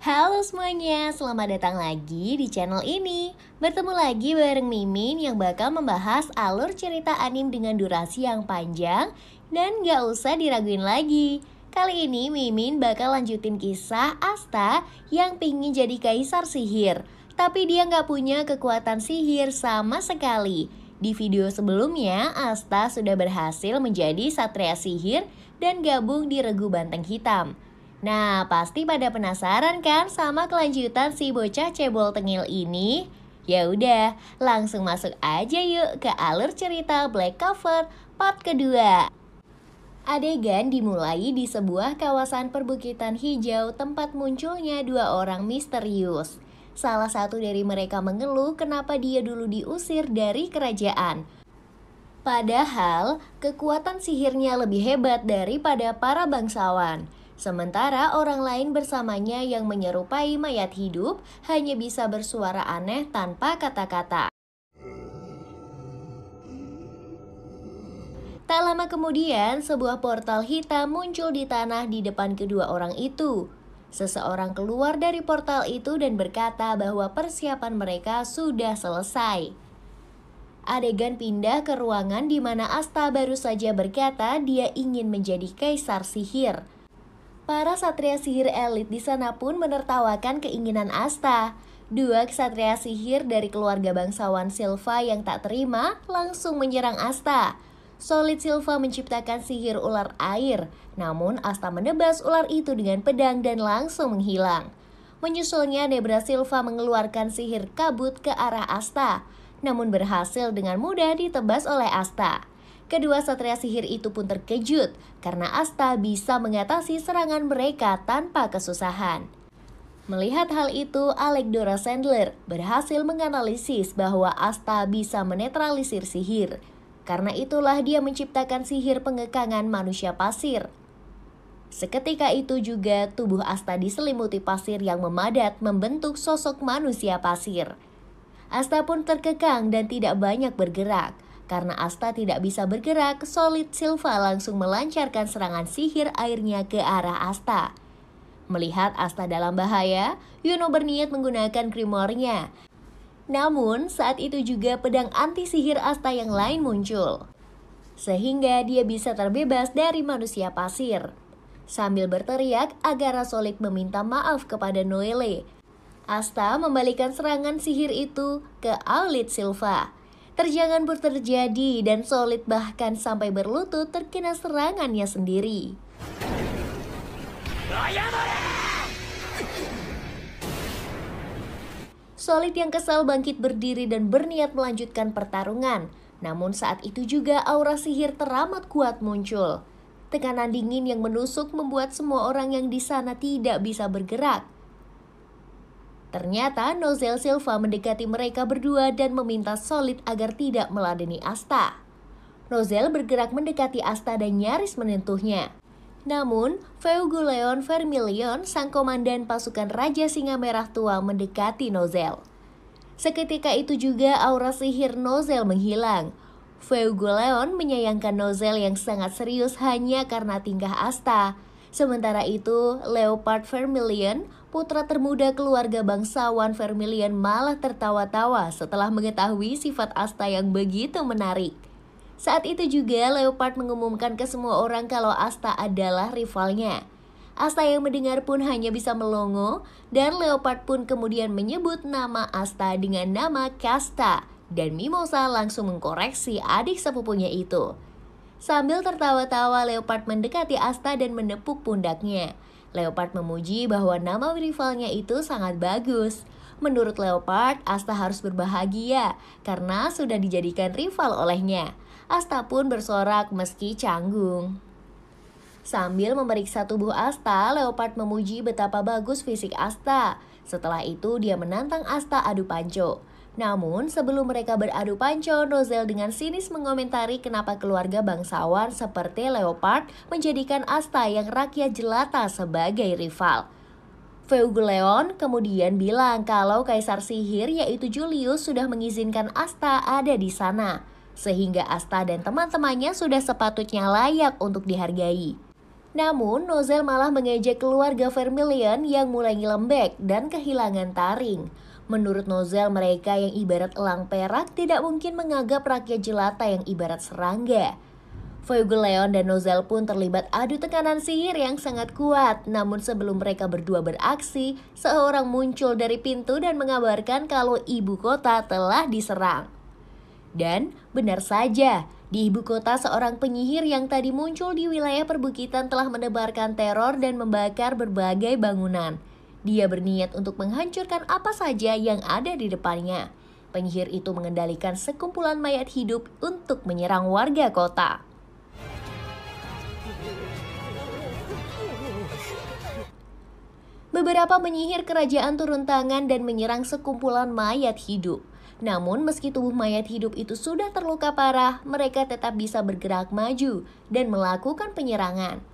Halo semuanya, selamat datang lagi di channel ini. Bertemu lagi bareng Mimin yang bakal membahas alur cerita anime dengan durasi yang panjang dan gak usah diraguin lagi. Kali ini Mimin bakal lanjutin kisah Asta yang pingin jadi kaisar sihir, tapi dia gak punya kekuatan sihir sama sekali. Di video sebelumnya, Asta sudah berhasil menjadi satria sihir dan gabung di Regu Banteng Hitam. Nah, pasti pada penasaran kan sama kelanjutan si bocah cebol tengil ini? Ya udah, langsung masuk aja yuk ke alur cerita Black Cover part kedua. Adegan dimulai di sebuah kawasan perbukitan hijau tempat munculnya dua orang misterius. Salah satu dari mereka mengeluh kenapa dia dulu diusir dari kerajaan. Padahal, kekuatan sihirnya lebih hebat daripada para bangsawan. Sementara orang lain bersamanya yang menyerupai mayat hidup hanya bisa bersuara aneh tanpa kata-kata. Tak lama kemudian, sebuah portal hitam muncul di tanah di depan kedua orang itu. Seseorang keluar dari portal itu dan berkata bahwa persiapan mereka sudah selesai. Adegan pindah ke ruangan di mana Asta baru saja berkata dia ingin menjadi kaisar sihir. Para satria sihir elit di sana pun menertawakan keinginan Asta. Dua ksatria sihir dari keluarga bangsawan Silva yang tak terima langsung menyerang Asta. Solid Silva menciptakan sihir ular air, namun Asta menebas ular itu dengan pedang dan langsung menghilang. Menyusulnya Debra Silva mengeluarkan sihir kabut ke arah Asta, namun berhasil dengan mudah ditebas oleh Asta. Kedua satria sihir itu pun terkejut karena Asta bisa mengatasi serangan mereka tanpa kesusahan. Melihat hal itu, Alexandra Sandler berhasil menganalisis bahwa Asta bisa menetralisir sihir. Karena itulah dia menciptakan sihir pengekangan manusia pasir. Seketika itu juga tubuh Asta diselimuti pasir yang memadat membentuk sosok manusia pasir. Asta pun terkekang dan tidak banyak bergerak. Karena Asta tidak bisa bergerak, Solid Silva langsung melancarkan serangan sihir airnya ke arah Asta. Melihat Asta dalam bahaya, Yuno berniat menggunakan Grimornya. Namun, saat itu juga pedang anti-sihir Asta yang lain muncul. Sehingga dia bisa terbebas dari manusia pasir. Sambil berteriak, Agara Solid meminta maaf kepada Noelle. Asta membalikan serangan sihir itu ke Aulid Silva. Terjangan pun terjadi dan Solid bahkan sampai berlutut terkena serangannya sendiri. Solid yang kesal bangkit berdiri dan berniat melanjutkan pertarungan. Namun saat itu juga aura sihir teramat kuat muncul. Tekanan dingin yang menusuk membuat semua orang yang di sana tidak bisa bergerak. Ternyata Nozel Silva mendekati mereka berdua dan meminta Solid agar tidak meladeni Asta. Nozel bergerak mendekati Asta dan nyaris menyentuhnya. Namun, Feuguleon Vermilion, sang komandan pasukan Raja Singa Merah Tua mendekati Nozel. Seketika itu juga aura sihir Nozel menghilang. Feuguleon menyayangkan Nozel yang sangat serius hanya karena tingkah Asta. Sementara itu, Leopard Vermilion, putra termuda keluarga bangsawan Vermilion malah tertawa-tawa setelah mengetahui sifat Asta yang begitu menarik. Saat itu juga Leopard mengumumkan ke semua orang kalau Asta adalah rivalnya. Asta yang mendengar pun hanya bisa melongo, dan Leopard pun kemudian menyebut nama Asta dengan nama Kasta, dan Mimosa langsung mengkoreksi adik sepupunya itu. Sambil tertawa-tawa, Leopard mendekati Asta dan menepuk pundaknya. Leopard memuji bahwa nama rivalnya itu sangat bagus. Menurut Leopard, Asta harus berbahagia karena sudah dijadikan rival olehnya. Asta pun bersorak meski canggung. Sambil memeriksa tubuh Asta, Leopard memuji betapa bagus fisik Asta. Setelah itu dia menantang Asta adu panco. Namun sebelum mereka beradu panco, Nozel dengan sinis mengomentari kenapa keluarga bangsawan seperti Leopard menjadikan Asta yang rakyat jelata sebagai rival. Feuguleon kemudian bilang kalau kaisar sihir yaitu Julius sudah mengizinkan Asta ada di sana. Sehingga Asta dan teman-temannya sudah sepatutnya layak untuk dihargai. Namun, Nozel malah mengejek keluarga Vermilion yang mulai lembek dan kehilangan taring. Menurut Nozel, mereka yang ibarat elang perak tidak mungkin menganggap rakyat jelata yang ibarat serangga. Fuegoleon dan Nozel pun terlibat adu tekanan sihir yang sangat kuat. Namun sebelum mereka berdua beraksi, seorang muncul dari pintu dan mengabarkan kalau ibu kota telah diserang. Dan benar saja, di ibu kota seorang penyihir yang tadi muncul di wilayah perbukitan telah menebarkan teror dan membakar berbagai bangunan. Dia berniat untuk menghancurkan apa saja yang ada di depannya. Penyihir itu mengendalikan sekumpulan mayat hidup untuk menyerang warga kota. Beberapa penyihir kerajaan turun tangan dan menyerang sekumpulan mayat hidup. Namun meski tubuh mayat hidup itu sudah terluka parah, mereka tetap bisa bergerak maju dan melakukan penyerangan.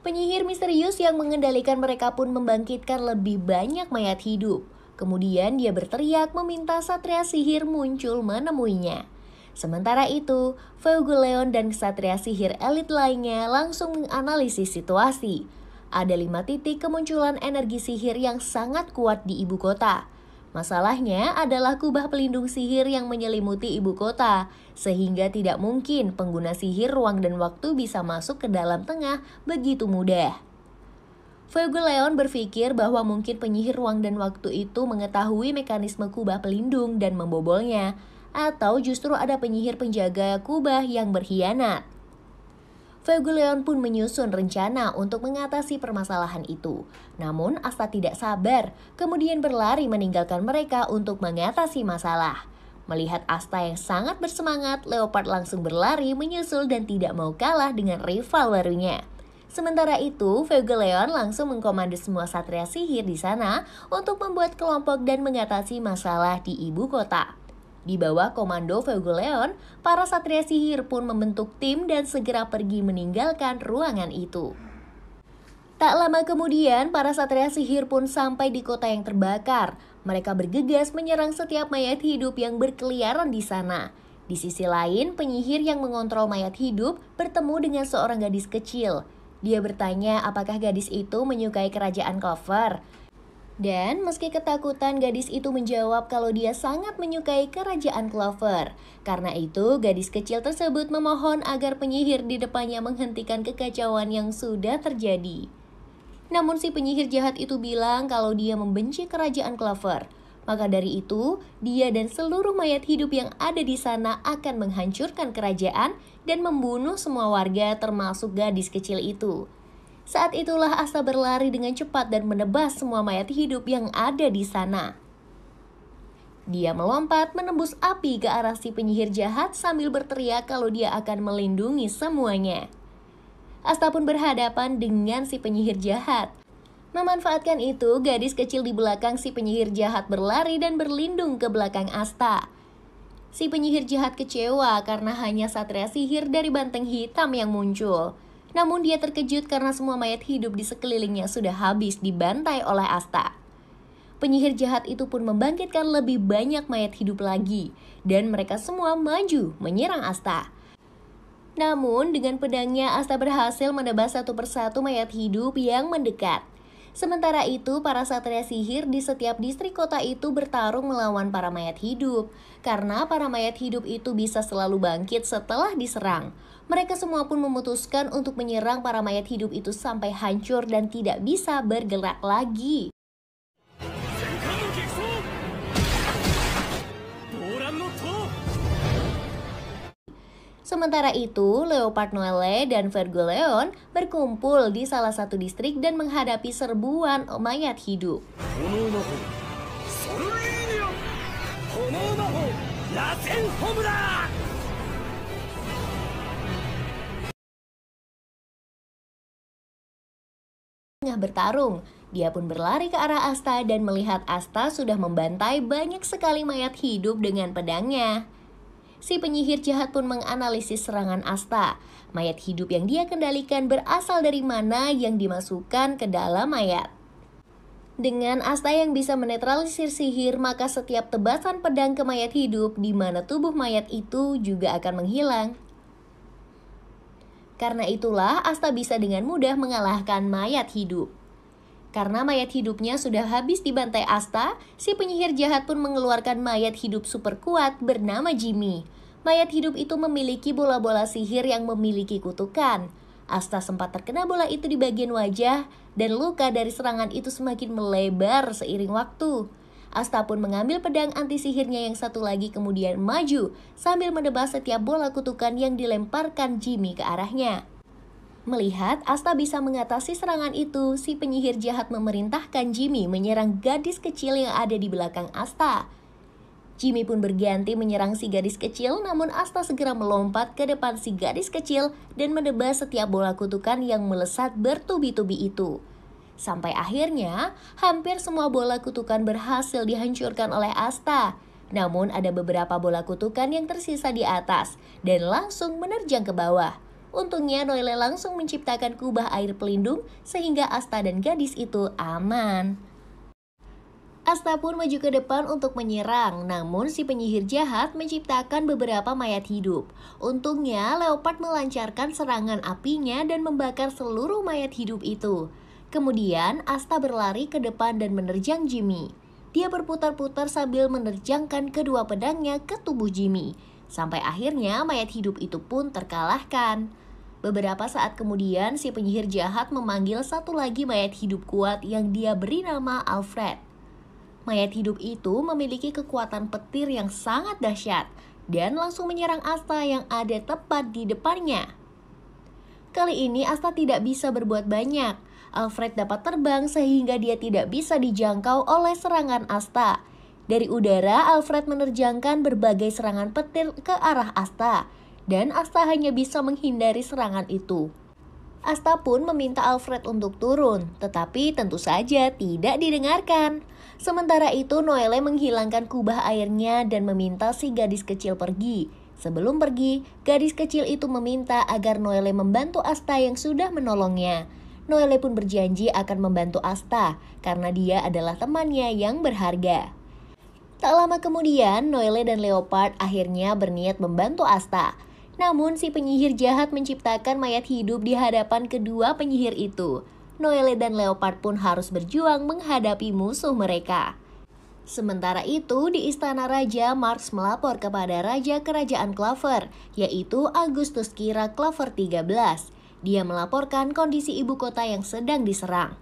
Penyihir misterius yang mengendalikan mereka pun membangkitkan lebih banyak mayat hidup. Kemudian dia berteriak meminta satria sihir muncul menemuinya. Sementara itu, Fuegoleon dan satria sihir elit lainnya langsung menganalisis situasi. Ada 5 titik kemunculan energi sihir yang sangat kuat di ibu kota. Masalahnya adalah kubah pelindung sihir yang menyelimuti ibu kota, sehingga tidak mungkin pengguna sihir ruang dan waktu bisa masuk ke dalam tengah begitu mudah. Fuegoleon berpikir bahwa mungkin penyihir ruang dan waktu itu mengetahui mekanisme kubah pelindung dan membobolnya, atau justru ada penyihir penjaga kubah yang berkhianat. Fuegoleon pun menyusun rencana untuk mengatasi permasalahan itu. Namun Asta tidak sabar, kemudian berlari meninggalkan mereka untuk mengatasi masalah. Melihat Asta yang sangat bersemangat, Leopard langsung berlari menyusul dan tidak mau kalah dengan rival barunya. Sementara itu, Fuegoleon langsung mengkomando semua satria sihir di sana untuk membuat kelompok dan mengatasi masalah di ibu kota. Di bawah komando Fuegoleon, para satria sihir pun membentuk tim dan segera pergi meninggalkan ruangan itu. Tak lama kemudian, para satria sihir pun sampai di kota yang terbakar. Mereka bergegas menyerang setiap mayat hidup yang berkeliaran di sana. Di sisi lain, penyihir yang mengontrol mayat hidup bertemu dengan seorang gadis kecil. Dia bertanya apakah gadis itu menyukai kerajaan Clover. Dan meski ketakutan, gadis itu menjawab kalau dia sangat menyukai kerajaan Clover. Karena itu, gadis kecil tersebut memohon agar penyihir di depannya menghentikan kekacauan yang sudah terjadi. Namun si penyihir jahat itu bilang kalau dia membenci kerajaan Clover. Maka dari itu, dia dan seluruh mayat hidup yang ada di sana akan menghancurkan kerajaan dan membunuh semua warga termasuk gadis kecil itu. Saat itulah Asta berlari dengan cepat dan menebas semua mayat hidup yang ada di sana. Dia melompat menembus api ke arah si penyihir jahat sambil berteriak kalau dia akan melindungi semuanya. Asta pun berhadapan dengan si penyihir jahat. Memanfaatkan itu, gadis kecil di belakang si penyihir jahat berlari dan berlindung ke belakang Asta. Si penyihir jahat kecewa karena hanya satria sihir dari banteng hitam yang muncul. Namun dia terkejut karena semua mayat hidup di sekelilingnya sudah habis dibantai oleh Asta. Penyihir jahat itu pun membangkitkan lebih banyak mayat hidup lagi, dan mereka semua maju menyerang Asta. Namun dengan pedangnya Asta berhasil menebas satu persatu mayat hidup yang mendekat. Sementara itu, para satria sihir di setiap distrik kota itu bertarung melawan para mayat hidup. Karena para mayat hidup itu bisa selalu bangkit setelah diserang. Mereka semua pun memutuskan untuk menyerang para mayat hidup itu sampai hancur dan tidak bisa bergerak lagi. Sementara itu, Leopard Noelle dan Fuegoleon berkumpul di salah satu distrik dan menghadapi serbuan mayat hidup. Tengah bertarung, dia pun berlari ke arah Asta dan melihat Asta sudah membantai banyak sekali mayat hidup dengan pedangnya. Si penyihir jahat pun menganalisis serangan Asta. Mayat hidup yang dia kendalikan berasal dari mana yang dimasukkan ke dalam mayat. Dengan Asta yang bisa menetralisir sihir, maka setiap tebasan pedang ke mayat hidup di mana tubuh mayat itu juga akan menghilang. Karena itulah Asta bisa dengan mudah mengalahkan mayat hidup. Karena mayat hidupnya sudah habis dibantai Asta, si penyihir jahat pun mengeluarkan mayat hidup super kuat bernama Jimmy. Mayat hidup itu memiliki bola-bola sihir yang memiliki kutukan. Asta sempat terkena bola itu di bagian wajah, dan luka dari serangan itu semakin melebar seiring waktu. Asta pun mengambil pedang anti sihirnya yang satu lagi kemudian maju, sambil menebas setiap bola kutukan yang dilemparkan Jimmy ke arahnya. Melihat Asta bisa mengatasi serangan itu, si penyihir jahat memerintahkan Jimmy menyerang gadis kecil yang ada di belakang Asta. Jimmy pun berganti menyerang si gadis kecil, namun Asta segera melompat ke depan si gadis kecil dan menebas setiap bola kutukan yang melesat bertubi-tubi itu. Sampai akhirnya, hampir semua bola kutukan berhasil dihancurkan oleh Asta. Namun ada beberapa bola kutukan yang tersisa di atas dan langsung menerjang ke bawah. Untungnya Noelle langsung menciptakan kubah air pelindung sehingga Asta dan gadis itu aman. Asta pun maju ke depan untuk menyerang, namun si penyihir jahat menciptakan beberapa mayat hidup. Untungnya Leopard melancarkan serangan apinya dan membakar seluruh mayat hidup itu. Kemudian Asta berlari ke depan dan menerjang Jimmy. Dia berputar-putar sambil menerjangkan kedua pedangnya ke tubuh Jimmy. Sampai akhirnya mayat hidup itu pun terkalahkan. Beberapa saat kemudian si penyihir jahat memanggil satu lagi mayat hidup kuat yang dia beri nama Alfred. Mayat hidup itu memiliki kekuatan petir yang sangat dahsyat dan langsung menyerang Asta yang ada tepat di depannya. Kali ini Asta tidak bisa berbuat banyak. Alfred dapat terbang sehingga dia tidak bisa dijangkau oleh serangan Asta. Dari udara, Alfred menerjangkan berbagai serangan petir ke arah Asta. Dan Asta hanya bisa menghindari serangan itu. Asta pun meminta Alfred untuk turun, tetapi tentu saja tidak didengarkan. Sementara itu Noelle menghilangkan kubah airnya dan meminta si gadis kecil pergi. Sebelum pergi, gadis kecil itu meminta agar Noelle membantu Asta yang sudah menolongnya. Noelle pun berjanji akan membantu Asta karena dia adalah temannya yang berharga. Tak lama kemudian, Noelle dan Leopard akhirnya berniat membantu Asta. Namun si penyihir jahat menciptakan mayat hidup di hadapan kedua penyihir itu. Noelle dan Leopard pun harus berjuang menghadapi musuh mereka. Sementara itu, di istana raja, Marx melapor kepada Raja Kerajaan Clover, yaitu Augustus Kira Clover 13. Dia melaporkan kondisi ibu kota yang sedang diserang.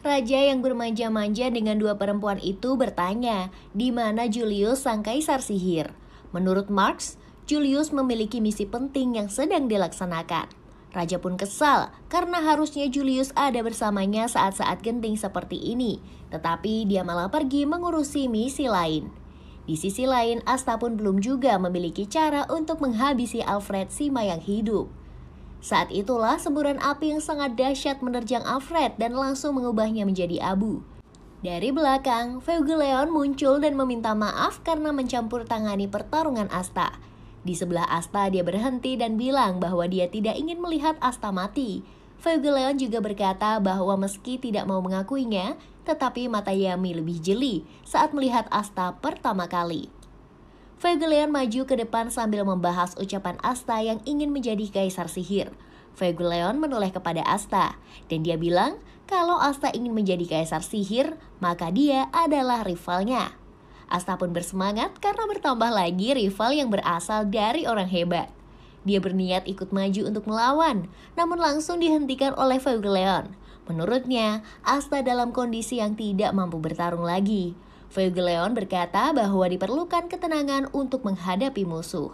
Raja yang bermanja-manja dengan dua perempuan itu bertanya, di mana Julius sang kaisar sihir. Menurut Marx, Julius memiliki misi penting yang sedang dilaksanakan. Raja pun kesal karena harusnya Julius ada bersamanya saat-saat genting seperti ini, tetapi dia malah pergi mengurusi misi lain. Di sisi lain, Asta pun belum juga memiliki cara untuk menghabisi Alfred si mayang hidup. Saat itulah semburan api yang sangat dahsyat menerjang Alfred dan langsung mengubahnya menjadi abu. Dari belakang, Feugelleon muncul dan meminta maaf karena mencampur tangani pertarungan Asta. Di sebelah Asta dia berhenti dan bilang bahwa dia tidak ingin melihat Asta mati. Feugelleon juga berkata bahwa meski tidak mau mengakuinya, tetapi mata Yami lebih jeli saat melihat Asta pertama kali. Feugelleon maju ke depan sambil membahas ucapan Asta yang ingin menjadi kaisar sihir. Feugelleon menoleh kepada Asta, dan dia bilang kalau Asta ingin menjadi kaisar sihir, maka dia adalah rivalnya. Asta pun bersemangat karena bertambah lagi rival yang berasal dari orang hebat. Dia berniat ikut maju untuk melawan, namun langsung dihentikan oleh Feugelleon. Menurutnya, Asta dalam kondisi yang tidak mampu bertarung lagi. Feugelleon berkata bahwa diperlukan ketenangan untuk menghadapi musuh.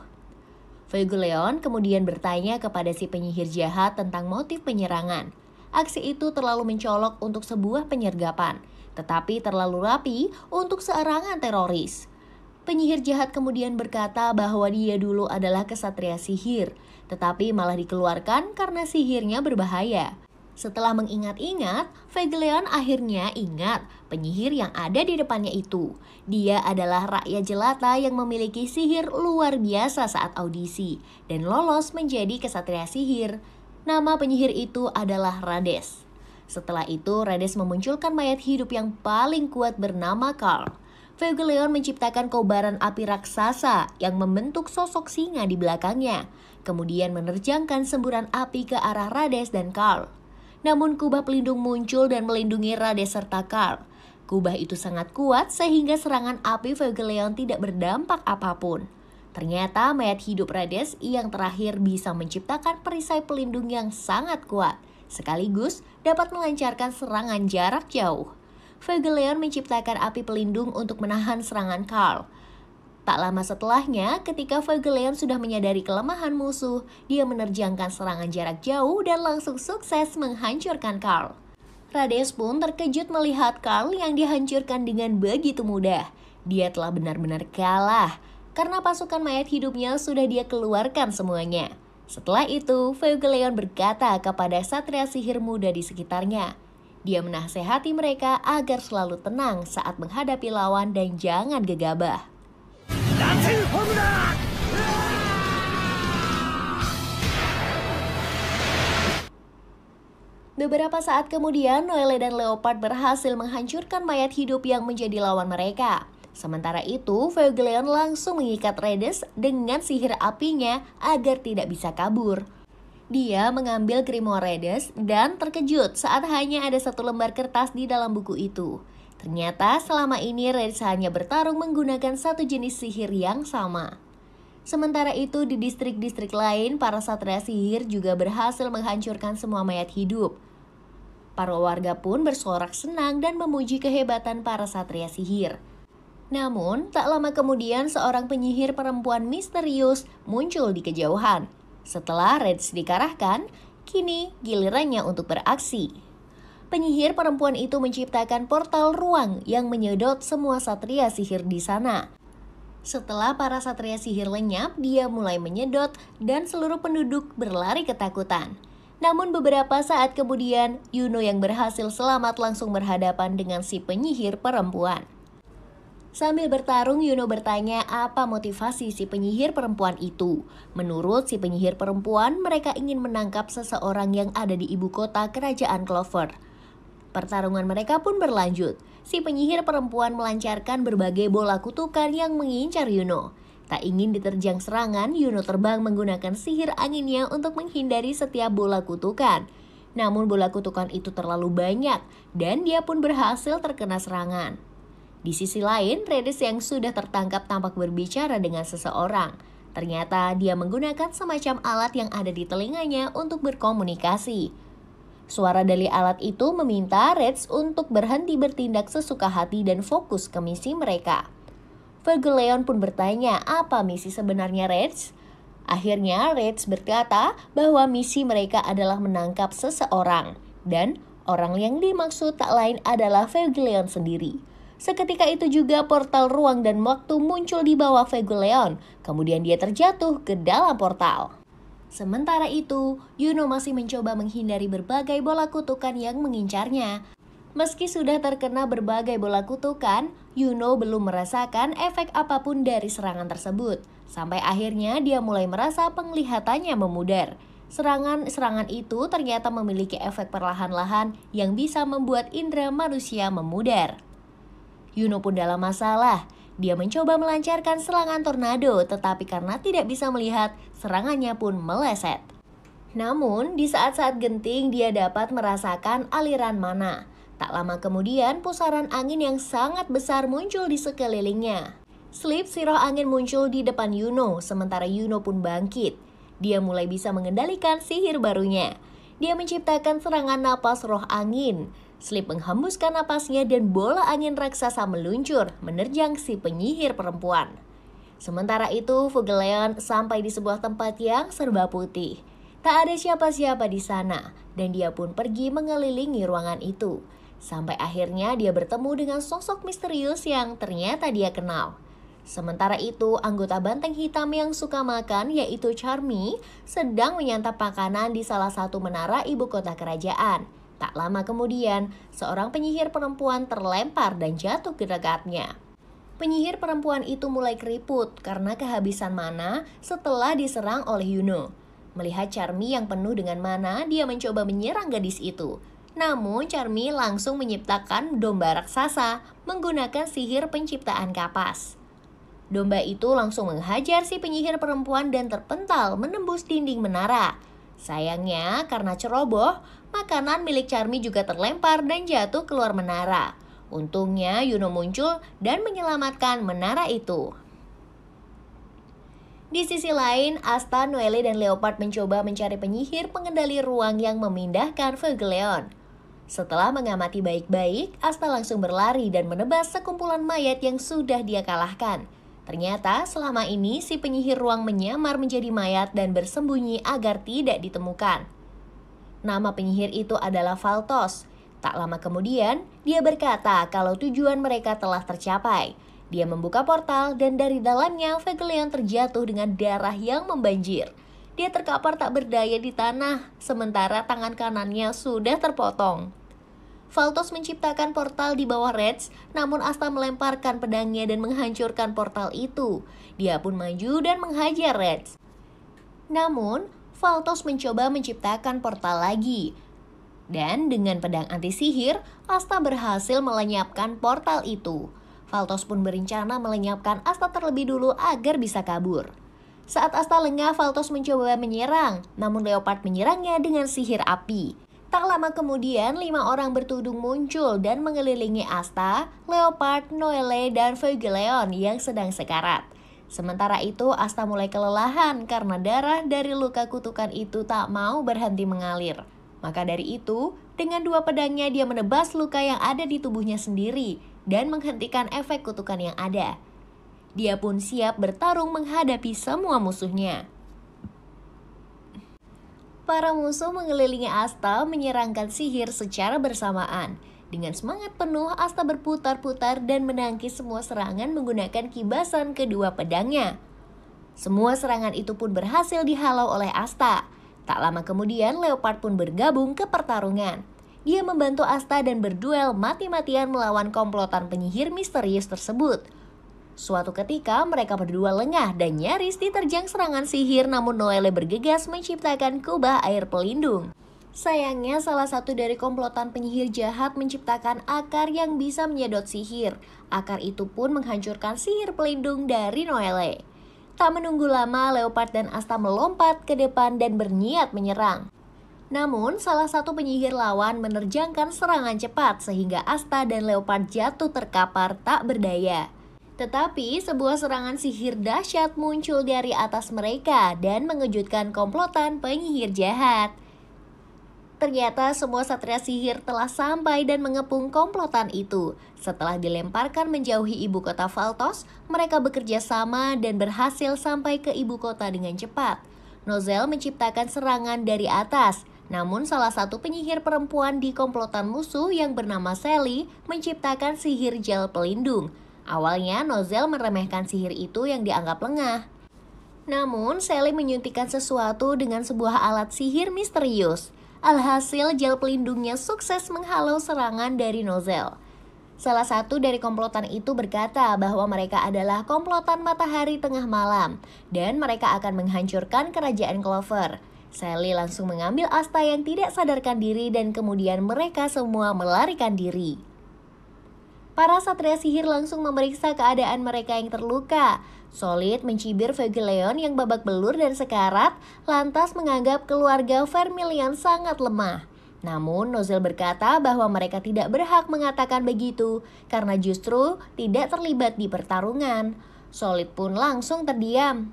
Feugelleon kemudian bertanya kepada si penyihir jahat tentang motif penyerangan. Aksi itu terlalu mencolok untuk sebuah penyergapan, tetapi terlalu rapi untuk serangan teroris. Penyihir jahat kemudian berkata bahwa dia dulu adalah kesatria sihir, tetapi malah dikeluarkan karena sihirnya berbahaya. Setelah mengingat-ingat, Feugelleon akhirnya ingat penyihir yang ada di depannya itu. Dia adalah rakyat jelata yang memiliki sihir luar biasa saat audisi dan lolos menjadi kesatria sihir. Nama penyihir itu adalah Rades. Setelah itu, Rades memunculkan mayat hidup yang paling kuat bernama Karl. Fuegoleon menciptakan kobaran api raksasa yang membentuk sosok singa di belakangnya, kemudian menerjangkan semburan api ke arah Rades dan Carl. Namun kubah pelindung muncul dan melindungi Rades serta Carl. Kubah itu sangat kuat sehingga serangan api Fuegoleon tidak berdampak apapun. Ternyata mayat hidup Rades yang terakhir bisa menciptakan perisai pelindung yang sangat kuat, sekaligus dapat melancarkan serangan jarak jauh. Fuegoleon menciptakan api pelindung untuk menahan serangan Carl. Tak lama setelahnya, ketika Fuegoleon sudah menyadari kelemahan musuh, dia menerjangkan serangan jarak jauh dan langsung sukses menghancurkan Carl. Rades pun terkejut melihat Carl yang dihancurkan dengan begitu mudah. Dia telah benar-benar kalah, karena pasukan mayat hidupnya sudah dia keluarkan semuanya. Setelah itu, Fuegoleon berkata kepada satria sihir muda di sekitarnya. Dia menasehati mereka agar selalu tenang saat menghadapi lawan dan jangan gegabah. Beberapa saat kemudian, Noelle dan Leopard berhasil menghancurkan mayat hidup yang menjadi lawan mereka. Sementara itu, Fuegoleon langsung mengikat Rades dengan sihir apinya agar tidak bisa kabur. Dia mengambil grimoire Rades dan terkejut saat hanya ada satu lembar kertas di dalam buku itu. Ternyata selama ini Rades hanya bertarung menggunakan satu jenis sihir yang sama. Sementara itu di distrik-distrik lain, para satria sihir juga berhasil menghancurkan semua mayat hidup. Para warga pun bersorak senang dan memuji kehebatan para satria sihir. Namun, tak lama kemudian seorang penyihir perempuan misterius muncul di kejauhan. Setelah Rades dikalahkan, kini gilirannya untuk beraksi. Penyihir perempuan itu menciptakan portal ruang yang menyedot semua satria sihir di sana. Setelah para satria sihir lenyap, dia mulai menyedot dan seluruh penduduk berlari ketakutan. Namun beberapa saat kemudian, Yuno yang berhasil selamat langsung berhadapan dengan si penyihir perempuan. Sambil bertarung, Yuno bertanya apa motivasi si penyihir perempuan itu. Menurut si penyihir perempuan, mereka ingin menangkap seseorang yang ada di ibu kota kerajaan Clover. Pertarungan mereka pun berlanjut. Si penyihir perempuan melancarkan berbagai bola kutukan yang mengincar Yuno. Tak ingin diterjang serangan, Yuno terbang menggunakan sihir anginnya untuk menghindari setiap bola kutukan. Namun bola kutukan itu terlalu banyak dan dia pun berhasil terkena serangan. Di sisi lain, Rades yang sudah tertangkap tampak berbicara dengan seseorang. Ternyata dia menggunakan semacam alat yang ada di telinganya untuk berkomunikasi. Suara dari alat itu meminta Rades untuk berhenti bertindak sesuka hati dan fokus ke misi mereka. Fuegoleon pun bertanya apa misi sebenarnya Rades. Akhirnya Rades berkata bahwa misi mereka adalah menangkap seseorang. Dan orang yang dimaksud tak lain adalah Fuegoleon sendiri. Seketika itu juga portal ruang dan waktu muncul di bawah Fuegoleon. Kemudian dia terjatuh ke dalam portal. Sementara itu, Yuno masih mencoba menghindari berbagai bola kutukan yang mengincarnya. Meski sudah terkena berbagai bola kutukan, Yuno belum merasakan efek apapun dari serangan tersebut. Sampai akhirnya dia mulai merasa penglihatannya memudar. Serangan itu ternyata memiliki efek perlahan-lahan yang bisa membuat indera manusia memudar. Yuno pun dalam masalah. Dia mencoba melancarkan serangan tornado, tetapi karena tidak bisa melihat, serangannya pun meleset. Namun, di saat-saat genting dia dapat merasakan aliran mana. Tak lama kemudian, pusaran angin yang sangat besar muncul di sekelilingnya. Sleep, si roh angin muncul di depan Yuno, sementara Yuno pun bangkit. Dia mulai bisa mengendalikan sihir barunya. Dia menciptakan serangan napas roh angin. Sleep menghembuskan napasnya dan bola angin raksasa meluncur, menerjang si penyihir perempuan. Sementara itu, Fuegoleon sampai di sebuah tempat yang serba putih. Tak ada siapa-siapa di sana, dan dia pun pergi mengelilingi ruangan itu. Sampai akhirnya dia bertemu dengan sosok misterius yang ternyata dia kenal. Sementara itu, anggota banteng hitam yang suka makan, yaitu Charmy, sedang menyantap makanan di salah satu menara ibu kota kerajaan. Tak lama kemudian, seorang penyihir perempuan terlempar dan jatuh ke dekatnya. Penyihir perempuan itu mulai keriput karena kehabisan mana setelah diserang oleh Yuno. Melihat Charmy yang penuh dengan mana, dia mencoba menyerang gadis itu. Namun Charmy langsung menciptakan domba raksasa menggunakan sihir penciptaan kapas. Domba itu langsung menghajar si penyihir perempuan dan terpental menembus dinding menara. Sayangnya karena ceroboh, makanan milik Charmy juga terlempar dan jatuh keluar menara. Untungnya Yuno muncul dan menyelamatkan menara itu. Di sisi lain, Asta, Noelle, dan Leopard mencoba mencari penyihir pengendali ruang yang memindahkan Vegeleon. Setelah mengamati baik-baik, Asta langsung berlari dan menebas sekumpulan mayat yang sudah dia kalahkan. Ternyata selama ini si penyihir ruang menyamar menjadi mayat dan bersembunyi agar tidak ditemukan. Nama penyihir itu adalah Valtos. Tak lama kemudian, dia berkata kalau tujuan mereka telah tercapai. Dia membuka portal dan dari dalamnya Vegeleon terjatuh dengan darah yang membanjir. Dia terkapar tak berdaya di tanah, sementara tangan kanannya sudah terpotong. Valtos menciptakan portal di bawah Reds, namun Asta melemparkan pedangnya dan menghancurkan portal itu. Dia pun maju dan menghajar Reds. Namun, Valtos mencoba menciptakan portal lagi. Dan dengan pedang anti sihir, Asta berhasil melenyapkan portal itu. Valtos pun berencana melenyapkan Asta terlebih dulu agar bisa kabur. Saat Asta lengah, Valtos mencoba menyerang, namun Leopard menyerangnya dengan sihir api. Tak lama kemudian, 5 orang bertudung muncul dan mengelilingi Asta, Leopard, Noelle, dan Vegeleon yang sedang sekarat. Sementara itu, Asta mulai kelelahan karena darah dari luka kutukan itu tak mau berhenti mengalir. Maka dari itu, dengan 2 pedangnya dia menebas luka yang ada di tubuhnya sendiri dan menghentikan efek kutukan yang ada. Dia pun siap bertarung menghadapi semua musuhnya. Para musuh mengelilingi Asta menyerangkan sihir secara bersamaan. Dengan semangat penuh, Asta berputar-putar dan menangkis semua serangan menggunakan kibasan kedua pedangnya. Semua serangan itu pun berhasil dihalau oleh Asta. Tak lama kemudian, Leopard pun bergabung ke pertarungan. Dia membantu Asta dan berduel mati-matian melawan komplotan penyihir misterius tersebut. Suatu ketika mereka berdua lengah dan nyaris diterjang serangan sihir, namun Noelle bergegas menciptakan kubah air pelindung. Sayangnya salah satu dari komplotan penyihir jahat menciptakan akar yang bisa menyedot sihir. Akar itu pun menghancurkan sihir pelindung dari Noelle. Tak menunggu lama, Leopard dan Asta melompat ke depan dan berniat menyerang. Namun, salah satu penyihir lawan menerjangkan serangan cepat sehingga Asta dan Leopard jatuh terkapar tak berdaya. Tetapi, sebuah serangan sihir dahsyat muncul dari atas mereka dan mengejutkan komplotan penyihir jahat. Ternyata semua satria sihir telah sampai dan mengepung komplotan itu. Setelah dilemparkan menjauhi ibu kota Valtos, mereka bekerja sama dan berhasil sampai ke ibu kota dengan cepat. Nozel menciptakan serangan dari atas, namun salah satu penyihir perempuan di komplotan musuh yang bernama Sally menciptakan sihir gel pelindung. Awalnya Nozel meremehkan sihir itu yang dianggap lengah. Namun Sally menyuntikkan sesuatu dengan sebuah alat sihir misterius. Alhasil gel pelindungnya sukses menghalau serangan dari Nozel. Salah satu dari komplotan itu berkata bahwa mereka adalah komplotan Matahari Tengah Malam dan mereka akan menghancurkan kerajaan Clover. Sally langsung mengambil Asta yang tidak sadarkan diri dan kemudian mereka semua melarikan diri. Para satria sihir langsung memeriksa keadaan mereka yang terluka. Solid mencibir Vegeleon yang babak belur dan sekarat, lantas menganggap keluarga Vermilion sangat lemah. Namun Nozel berkata bahwa mereka tidak berhak mengatakan begitu, karena justru tidak terlibat di pertarungan. Solid pun langsung terdiam.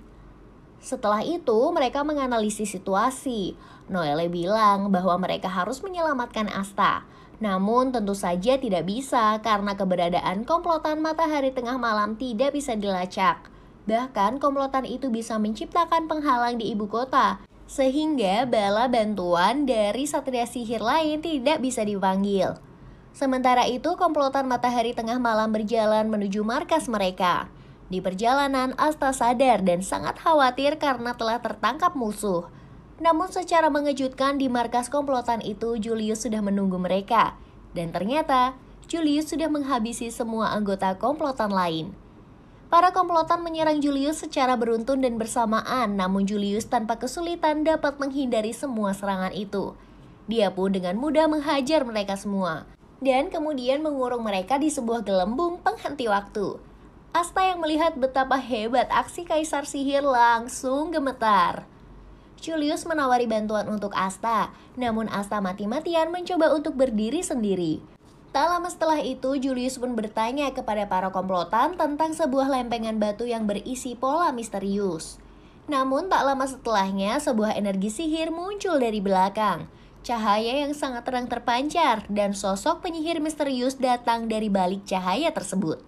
Setelah itu mereka menganalisis situasi. Noelle bilang bahwa mereka harus menyelamatkan Asta. Namun tentu saja tidak bisa karena keberadaan komplotan Matahari Tengah Malam tidak bisa dilacak. Bahkan komplotan itu bisa menciptakan penghalang di ibu kota, sehingga bala bantuan dari satria sihir lain tidak bisa dipanggil. Sementara itu komplotan Matahari Tengah Malam berjalan menuju markas mereka. Di perjalanan Asta sadar dan sangat khawatir karena telah tertangkap musuh. Namun secara mengejutkan di markas komplotan itu Julius sudah menunggu mereka. Dan ternyata Julius sudah menghabisi semua anggota komplotan lain. Para komplotan menyerang Julius secara beruntun dan bersamaan, namun Julius tanpa kesulitan dapat menghindari semua serangan itu. Dia pun dengan mudah menghajar mereka semua dan kemudian mengurung mereka di sebuah gelembung penghenti waktu. Asta yang melihat betapa hebat aksi kaisar sihir langsung gemetar. Julius menawari bantuan untuk Asta, namun Asta mati-matian mencoba untuk berdiri sendiri. Tak lama setelah itu, Julius pun bertanya kepada para komplotan tentang sebuah lempengan batu yang berisi pola misterius. Namun tak lama setelahnya, sebuah energi sihir muncul dari belakang. Cahaya yang sangat terang terpancar dan sosok penyihir misterius datang dari balik cahaya tersebut.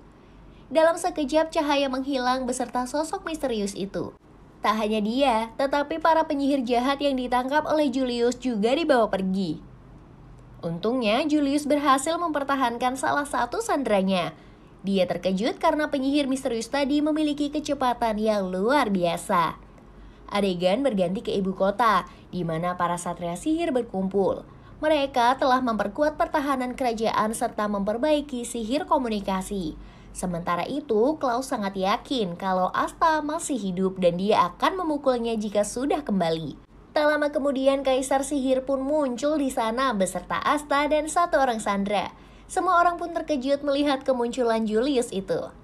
Dalam sekejap cahaya menghilang beserta sosok misterius itu. Tak hanya dia, tetapi para penyihir jahat yang ditangkap oleh Julius juga dibawa pergi. Untungnya Julius berhasil mempertahankan salah satu sandranya. Dia terkejut karena penyihir misterius tadi memiliki kecepatan yang luar biasa. Adegan berganti ke ibu kota, di mana para satria sihir berkumpul. Mereka telah memperkuat pertahanan kerajaan serta memperbaiki sihir komunikasi. Sementara itu, Klaus sangat yakin kalau Asta masih hidup dan dia akan memukulnya jika sudah kembali. Tak lama kemudian, Kaisar Sihir pun muncul di sana beserta Asta dan satu orang sandera. Semua orang pun terkejut melihat kemunculan Julius itu.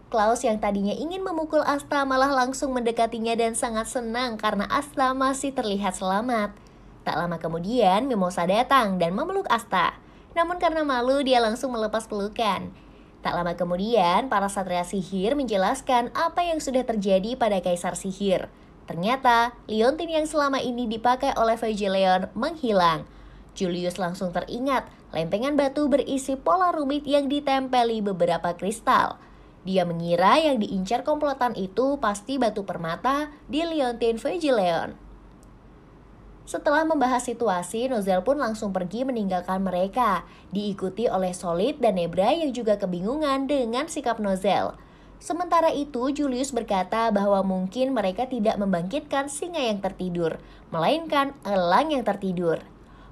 Klaus yang tadinya ingin memukul Asta malah langsung mendekatinya dan sangat senang karena Asta masih terlihat selamat. Tak lama kemudian, Mimosa datang dan memeluk Asta. Namun karena malu, dia langsung melepas pelukan. Tak lama kemudian, para satria sihir menjelaskan apa yang sudah terjadi pada Kaisar Sihir. Ternyata, liontin yang selama ini dipakai oleh Vegeleon menghilang. Julius langsung teringat, lempengan batu berisi pola rumit yang ditempeli beberapa kristal. Dia mengira yang diincar komplotan itu pasti batu permata di liontin Vegeleon. Setelah membahas situasi, Nozel pun langsung pergi meninggalkan mereka, diikuti oleh Solid dan Nebra yang juga kebingungan dengan sikap Nozel. Sementara itu, Julius berkata bahwa mungkin mereka tidak membangkitkan singa yang tertidur, melainkan elang yang tertidur.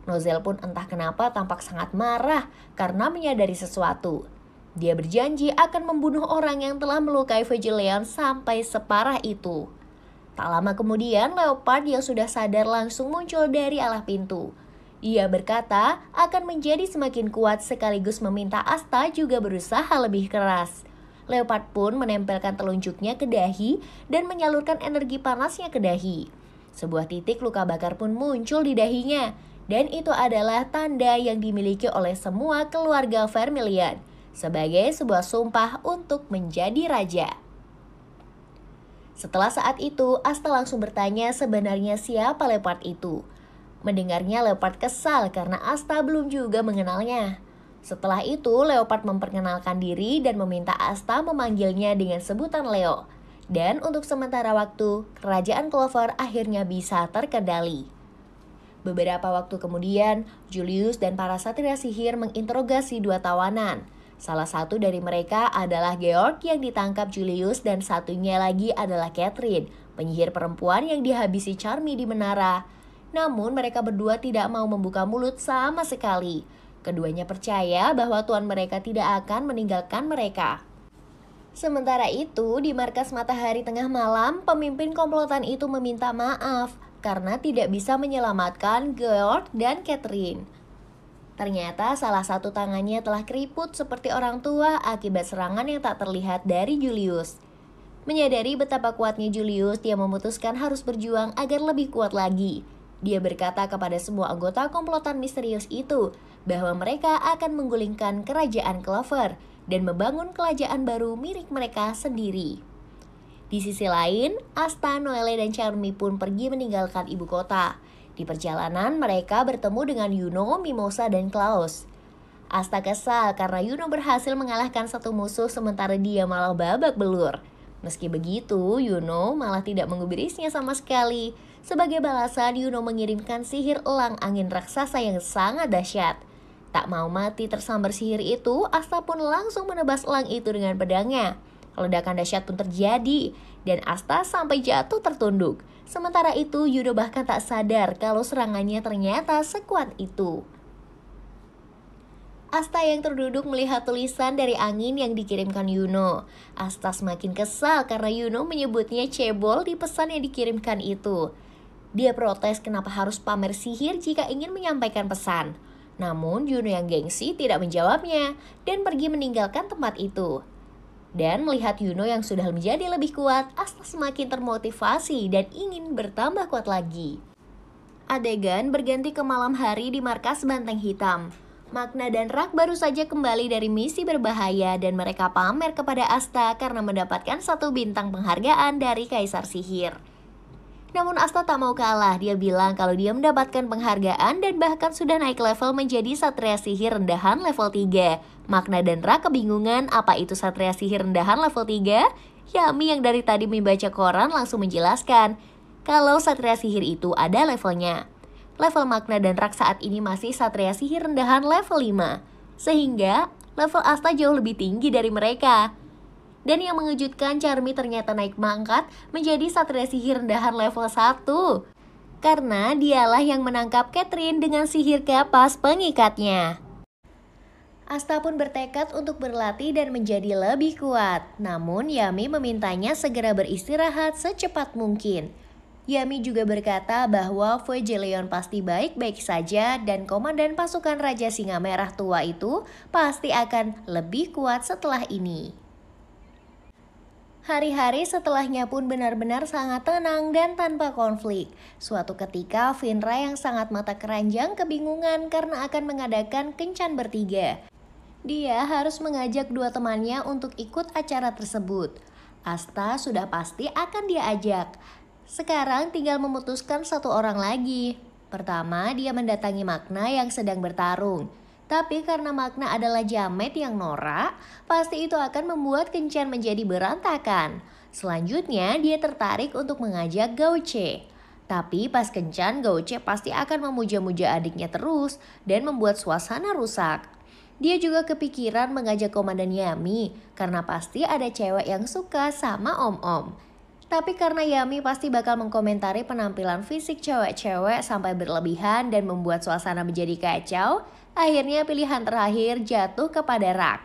Nozel pun entah kenapa tampak sangat marah karena menyadari sesuatu. Dia berjanji akan membunuh orang yang telah melukai Vegeleon sampai separah itu. Tak lama kemudian, Leopard yang sudah sadar langsung muncul dari alah pintu. Ia berkata akan menjadi semakin kuat sekaligus meminta Asta juga berusaha lebih keras. Leopard pun menempelkan telunjuknya ke dahi dan menyalurkan energi panasnya ke dahi. Sebuah titik luka bakar pun muncul di dahinya, dan itu adalah tanda yang dimiliki oleh semua keluarga Vermilion sebagai sebuah sumpah untuk menjadi raja. Setelah saat itu, Asta langsung bertanya sebenarnya siapa Leopard itu. Mendengarnya, Leopard kesal karena Asta belum juga mengenalnya. Setelah itu, Leopard memperkenalkan diri dan meminta Asta memanggilnya dengan sebutan Leo. Dan untuk sementara waktu, kerajaan Clover akhirnya bisa terkendali. Beberapa waktu kemudian, Julius dan para satria sihir menginterogasi dua tawanan. Salah satu dari mereka adalah Georg yang ditangkap Julius dan satunya lagi adalah Catherine, penyihir perempuan yang dihabisi Charmy di menara. Namun mereka berdua tidak mau membuka mulut sama sekali. Keduanya percaya bahwa tuan mereka tidak akan meninggalkan mereka. Sementara itu, di markas Matahari Tengah Malam, pemimpin komplotan itu meminta maaf karena tidak bisa menyelamatkan Georg dan Catherine. Ternyata salah satu tangannya telah keriput seperti orang tua akibat serangan yang tak terlihat dari Julius. Menyadari betapa kuatnya Julius, dia memutuskan harus berjuang agar lebih kuat lagi. Dia berkata kepada semua anggota komplotan misterius itu bahwa mereka akan menggulingkan kerajaan Clover dan membangun kerajaan baru milik mereka sendiri. Di sisi lain, Asta, Noelle, dan Charmy pun pergi meninggalkan ibu kota. Di perjalanan, mereka bertemu dengan Yuno, Mimosa, dan Klaus. Asta kesal karena Yuno berhasil mengalahkan satu musuh sementara dia malah babak belur. Meski begitu, Yuno malah tidak menggubrisnya sama sekali. Sebagai balasan, Yuno mengirimkan sihir elang angin raksasa yang sangat dahsyat. Tak mau mati tersambar sihir itu, Asta pun langsung menebas elang itu dengan pedangnya. Ledakan dahsyat pun terjadi, dan Asta sampai jatuh tertunduk. Sementara itu, Yuno bahkan tak sadar kalau serangannya ternyata sekuat itu. Asta yang terduduk melihat tulisan dari angin yang dikirimkan Yuno. Asta semakin kesal karena Yuno menyebutnya cebol di pesan yang dikirimkan itu. Dia protes kenapa harus pamer sihir jika ingin menyampaikan pesan. Namun Yuno yang gengsi tidak menjawabnya dan pergi meninggalkan tempat itu. Dan melihat Yuno yang sudah menjadi lebih kuat, Asta semakin termotivasi dan ingin bertambah kuat lagi. Adegan berganti ke malam hari di markas Banteng Hitam. Magna dan Rak baru saja kembali dari misi berbahaya dan mereka pamer kepada Asta karena mendapatkan 1 bintang penghargaan dari Kaisar Sihir. Namun Asta tak mau kalah, dia bilang kalau dia mendapatkan penghargaan dan bahkan sudah naik level menjadi Satria Sihir Rendahan level 3. Magna dan Ra kebingungan apa itu Satria Sihir Rendahan level 3? Yami yang dari tadi membaca koran langsung menjelaskan kalau Satria Sihir itu ada levelnya. Level Magna dan Rak saat ini masih Satria Sihir Rendahan level 5. Sehingga level Asta jauh lebih tinggi dari mereka. Dan yang mengejutkan, Charmy ternyata naik mangkat menjadi Satria Sihir Rendahan level 1. Karena dialah yang menangkap Catherine dengan sihir kapas pengikatnya. Asta pun bertekad untuk berlatih dan menjadi lebih kuat. Namun Yami memintanya segera beristirahat secepat mungkin. Yami juga berkata bahwa Evangelion pasti baik-baik saja dan komandan pasukan Raja Singa Merah tua itu pasti akan lebih kuat setelah ini. Hari-hari setelahnya pun benar-benar sangat tenang dan tanpa konflik. Suatu ketika, Finra yang sangat mata keranjang kebingungan karena akan mengadakan kencan bertiga. Dia harus mengajak 2 temannya untuk ikut acara tersebut. Asta sudah pasti akan dia ajak. Sekarang tinggal memutuskan 1 orang lagi. Pertama, dia mendatangi Magna yang sedang bertarung. Tapi karena Magna adalah jamet yang norak, pasti itu akan membuat kencan menjadi berantakan. Selanjutnya, dia tertarik untuk mengajak Gauce. Tapi pas kencan, Gauce pasti akan memuja-muja adiknya terus dan membuat suasana rusak. Dia juga kepikiran mengajak komandan Yami karena pasti ada cewek yang suka sama om-om. Tapi karena Yami pasti bakal mengkomentari penampilan fisik cewek-cewek sampai berlebihan dan membuat suasana menjadi kacau, akhirnya pilihan terakhir jatuh kepada Rak.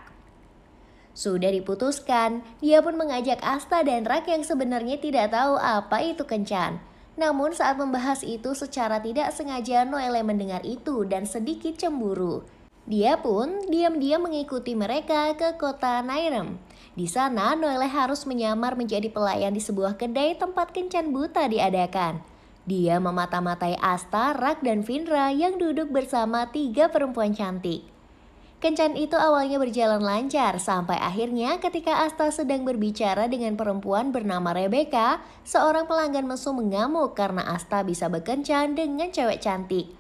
Sudah diputuskan, dia pun mengajak Asta dan Rak yang sebenarnya tidak tahu apa itu kencan. Namun saat membahas itu secara tidak sengaja Noelle mendengar itu dan sedikit cemburu. Dia pun diam-diam mengikuti mereka ke kota Nairem. Di sana Noelle harus menyamar menjadi pelayan di sebuah kedai tempat kencan buta diadakan. Dia memata-matai Asta, Rak, dan Finra yang duduk bersama 3 perempuan cantik. Kencan itu awalnya berjalan lancar sampai akhirnya ketika Asta sedang berbicara dengan perempuan bernama Rebecca, seorang pelanggan mesum mengamuk karena Asta bisa berkencan dengan cewek cantik.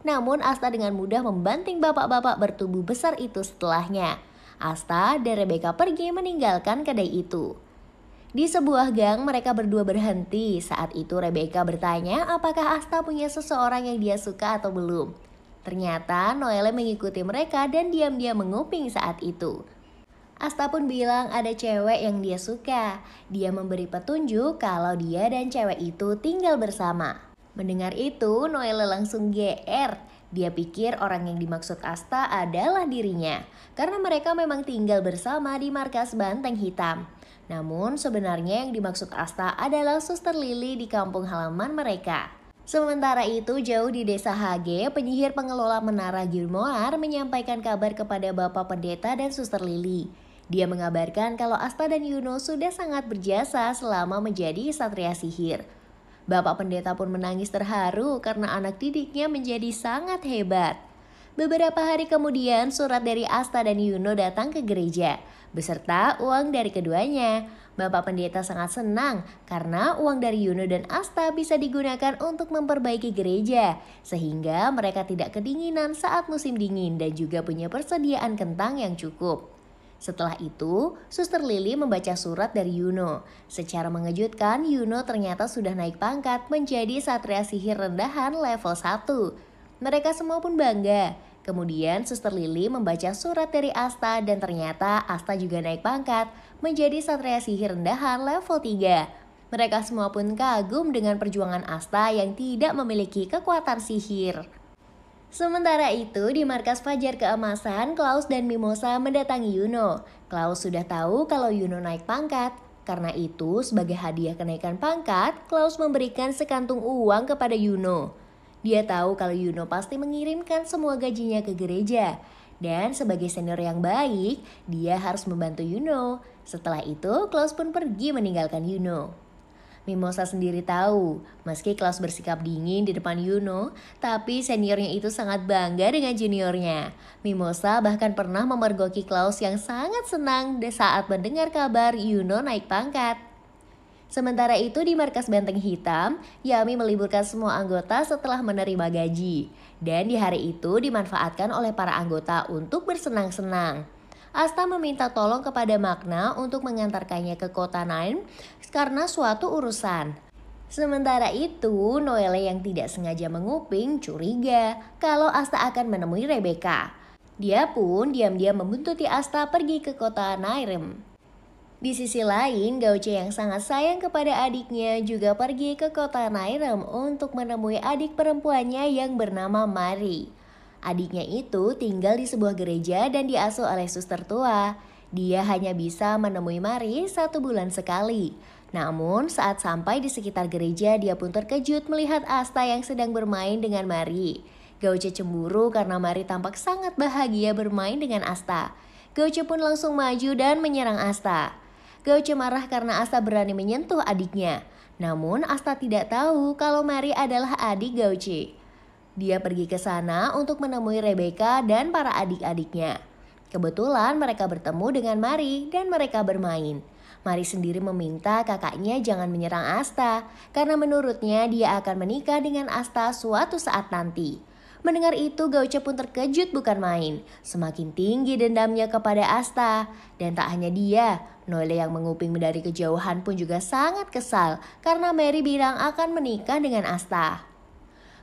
Namun Asta dengan mudah membanting bapak-bapak bertubuh besar itu setelahnya. Asta dan Rebecca pergi meninggalkan kedai itu. Di sebuah gang mereka berdua berhenti. Saat itu Rebecca bertanya apakah Asta punya seseorang yang dia suka atau belum. Ternyata Noelle mengikuti mereka dan diam-diam menguping saat itu. Asta pun bilang ada cewek yang dia suka. Dia memberi petunjuk kalau dia dan cewek itu tinggal bersama. Mendengar itu Noelle langsung GR. Dia pikir orang yang dimaksud Asta adalah dirinya. Karena mereka memang tinggal bersama di markas Banteng Hitam. Namun sebenarnya yang dimaksud Asta adalah Suster Lily di kampung halaman mereka. Sementara itu jauh di desa HG, penyihir pengelola menara Gilmoar menyampaikan kabar kepada Bapak Pendeta dan Suster Lily. Dia mengabarkan kalau Asta dan Yuno sudah sangat berjasa selama menjadi satria sihir. Bapak Pendeta pun menangis terharu karena anak didiknya menjadi sangat hebat. Beberapa hari kemudian surat dari Asta dan Yuno datang ke gereja beserta uang dari keduanya. Bapak Pendeta sangat senang karena uang dari Yuno dan Asta bisa digunakan untuk memperbaiki gereja sehingga mereka tidak kedinginan saat musim dingin dan juga punya persediaan kentang yang cukup. Setelah itu, Suster Lily membaca surat dari Yuno. Secara mengejutkan, Yuno ternyata sudah naik pangkat menjadi satria sihir rendahan level 1. Mereka semua pun bangga. Kemudian Suster Lily membaca surat dari Asta dan ternyata Asta juga naik pangkat menjadi satria sihir rendahan level 3. Mereka semua pun kagum dengan perjuangan Asta yang tidak memiliki kekuatan sihir. Sementara itu, di markas Fajar Keemasan, Klaus dan Mimosa mendatangi Yuno. Klaus sudah tahu kalau Yuno naik pangkat. Karena itu, sebagai hadiah kenaikan pangkat, Klaus memberikan sekantung uang kepada Yuno. Dia tahu kalau Yuno pasti mengirimkan semua gajinya ke gereja. Dan sebagai senior yang baik, dia harus membantu Yuno. Setelah itu, Klaus pun pergi meninggalkan Yuno. Mimosa sendiri tahu, meski Klaus bersikap dingin di depan Yuno, tapi seniornya itu sangat bangga dengan juniornya. Mimosa bahkan pernah memergoki Klaus yang sangat senang saat mendengar kabar Yuno naik pangkat. Sementara itu di markas Benteng Hitam, Yami meliburkan semua anggota setelah menerima gaji. Dan di hari itu dimanfaatkan oleh para anggota untuk bersenang-senang. Asta meminta tolong kepada Magna untuk mengantarkannya ke kota Nine karena suatu urusan. Sementara itu, Noelle yang tidak sengaja menguping curiga kalau Asta akan menemui Rebecca. Dia pun diam-diam membuntuti Asta pergi ke kota Nairem. Di sisi lain, Gauce yang sangat sayang kepada adiknya juga pergi ke kota Nairem untuk menemui adik perempuannya yang bernama Mari. Adiknya itu tinggal di sebuah gereja dan diasuh oleh suster tua. Dia hanya bisa menemui Mari 1 bulan sekali. Namun saat sampai di sekitar gereja, dia pun terkejut melihat Asta yang sedang bermain dengan Mari. Gauce cemburu karena Mari tampak sangat bahagia bermain dengan Asta. Gauce pun langsung maju dan menyerang Asta. Gauce marah karena Asta berani menyentuh adiknya. Namun Asta tidak tahu kalau Mari adalah adik Gauce. Dia pergi ke sana untuk menemui Rebecca dan para adik-adiknya. Kebetulan mereka bertemu dengan Mari dan mereka bermain. Mari sendiri meminta kakaknya jangan menyerang Asta karena menurutnya dia akan menikah dengan Asta suatu saat nanti. Mendengar itu Gauce pun terkejut bukan main. Semakin tinggi dendamnya kepada Asta. Dan tak hanya dia, Noelle yang menguping dari kejauhan pun juga sangat kesal karena Mary bilang akan menikah dengan Asta.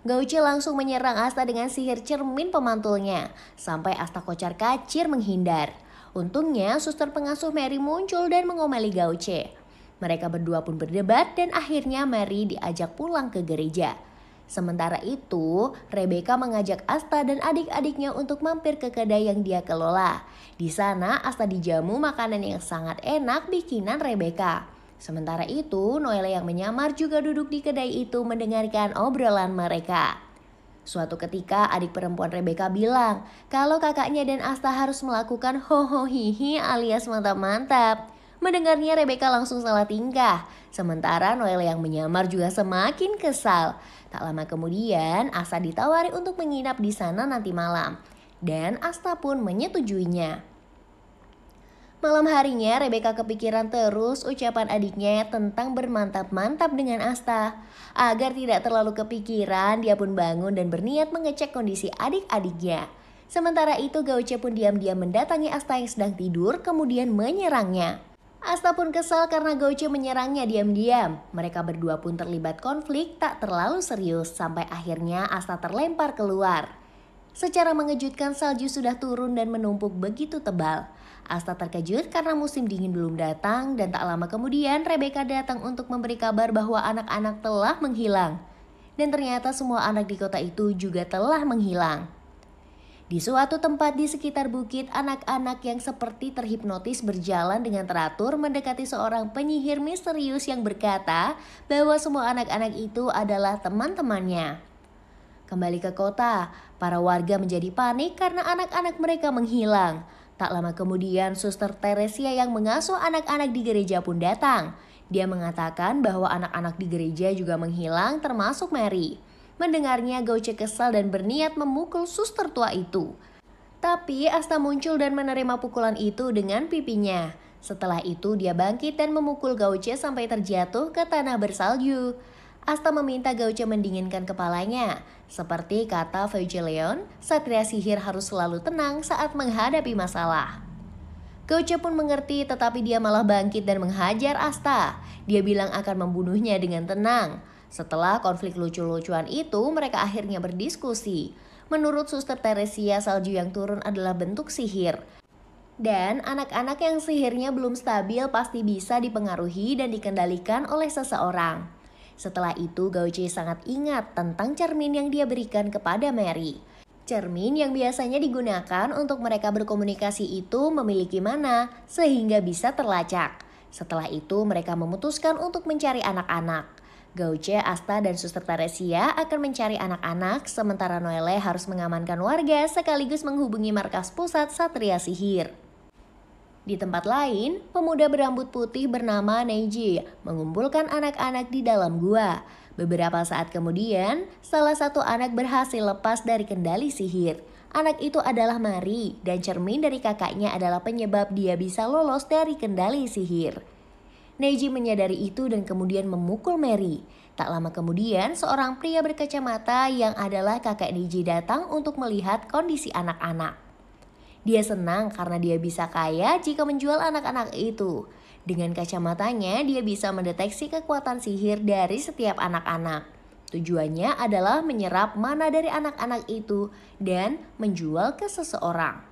Gauce langsung menyerang Asta dengan sihir cermin pemantulnya sampai Asta kocar-kacir menghindar. Untungnya suster pengasuh Mary muncul dan mengomeli Gauce. Mereka berdua pun berdebat dan akhirnya Mary diajak pulang ke gereja. Sementara itu, Rebecca mengajak Asta dan adik-adiknya untuk mampir ke kedai yang dia kelola. Di sana, Asta dijamu makanan yang sangat enak bikinan Rebecca. Sementara itu, Noelle yang menyamar juga duduk di kedai itu mendengarkan obrolan mereka. Suatu ketika, adik perempuan Rebecca bilang kalau kakaknya dan Asta harus melakukan hohohihi alias mantap-mantap. Mendengarnya Rebecca langsung salah tingkah. Sementara Noelle yang menyamar juga semakin kesal. Tak lama kemudian, Asta ditawari untuk menginap di sana nanti malam. Dan Asta pun menyetujuinya. Malam harinya, Rebecca kepikiran terus ucapan adiknya tentang bermantap-mantap dengan Asta. Agar tidak terlalu kepikiran, dia pun bangun dan berniat mengecek kondisi adik-adiknya. Sementara itu, Gauce pun diam-diam mendatangi Asta yang sedang tidur, kemudian menyerangnya. Asta pun kesal karena Gauce menyerangnya diam-diam. Mereka berdua pun terlibat konflik tak terlalu serius sampai akhirnya Asta terlempar keluar. Secara mengejutkan salju sudah turun dan menumpuk begitu tebal. Asta terkejut karena musim dingin belum datang dan tak lama kemudian Rebecca datang untuk memberi kabar bahwa anak-anak telah menghilang. Dan ternyata semua anak di kota itu juga telah menghilang. Di suatu tempat di sekitar bukit, anak-anak yang seperti terhipnotis berjalan dengan teratur mendekati seorang penyihir misterius yang berkata bahwa semua anak-anak itu adalah teman-temannya. Kembali ke kota, para warga menjadi panik karena anak-anak mereka menghilang. Tak lama kemudian, Suster Teresia yang mengasuh anak-anak di gereja pun datang. Dia mengatakan bahwa anak-anak di gereja juga menghilang termasuk Mary. Mendengarnya, Gauce kesal dan berniat memukul suster tua itu. Tapi Asta muncul dan menerima pukulan itu dengan pipinya. Setelah itu dia bangkit dan memukul Gauce sampai terjatuh ke tanah bersalju. Asta meminta Gauce mendinginkan kepalanya. Seperti kata Evangelion, satria sihir harus selalu tenang saat menghadapi masalah. Gauce pun mengerti tetapi dia malah bangkit dan menghajar Asta. Dia bilang akan membunuhnya dengan tenang. Setelah konflik lucu-lucuan itu, mereka akhirnya berdiskusi. Menurut Suster Teresia, salju yang turun adalah bentuk sihir. Dan anak-anak yang sihirnya belum stabil pasti bisa dipengaruhi dan dikendalikan oleh seseorang. Setelah itu, Gauce sangat ingat tentang cermin yang dia berikan kepada Mary. Cermin yang biasanya digunakan untuk mereka berkomunikasi itu memiliki mana, sehingga bisa terlacak. Setelah itu mereka memutuskan untuk mencari anak-anak. Gauce, Asta, dan Suster Teresia akan mencari anak-anak, sementara Noelle harus mengamankan warga sekaligus menghubungi markas pusat Satria Sihir. Di tempat lain, pemuda berambut putih bernama Neji mengumpulkan anak-anak di dalam gua. Beberapa saat kemudian, salah satu anak berhasil lepas dari kendali sihir. Anak itu adalah Mari, dan cermin dari kakaknya adalah penyebab dia bisa lolos dari kendali sihir. Neji menyadari itu dan kemudian memukul Mary. Tak lama kemudian, seorang pria berkacamata yang adalah kakak Neji datang untuk melihat kondisi anak-anak. Dia senang karena dia bisa kaya jika menjual anak-anak itu. Dengan kacamatanya, dia bisa mendeteksi kekuatan sihir dari setiap anak-anak. Tujuannya adalah menyerap mana dari anak-anak itu dan menjual ke seseorang.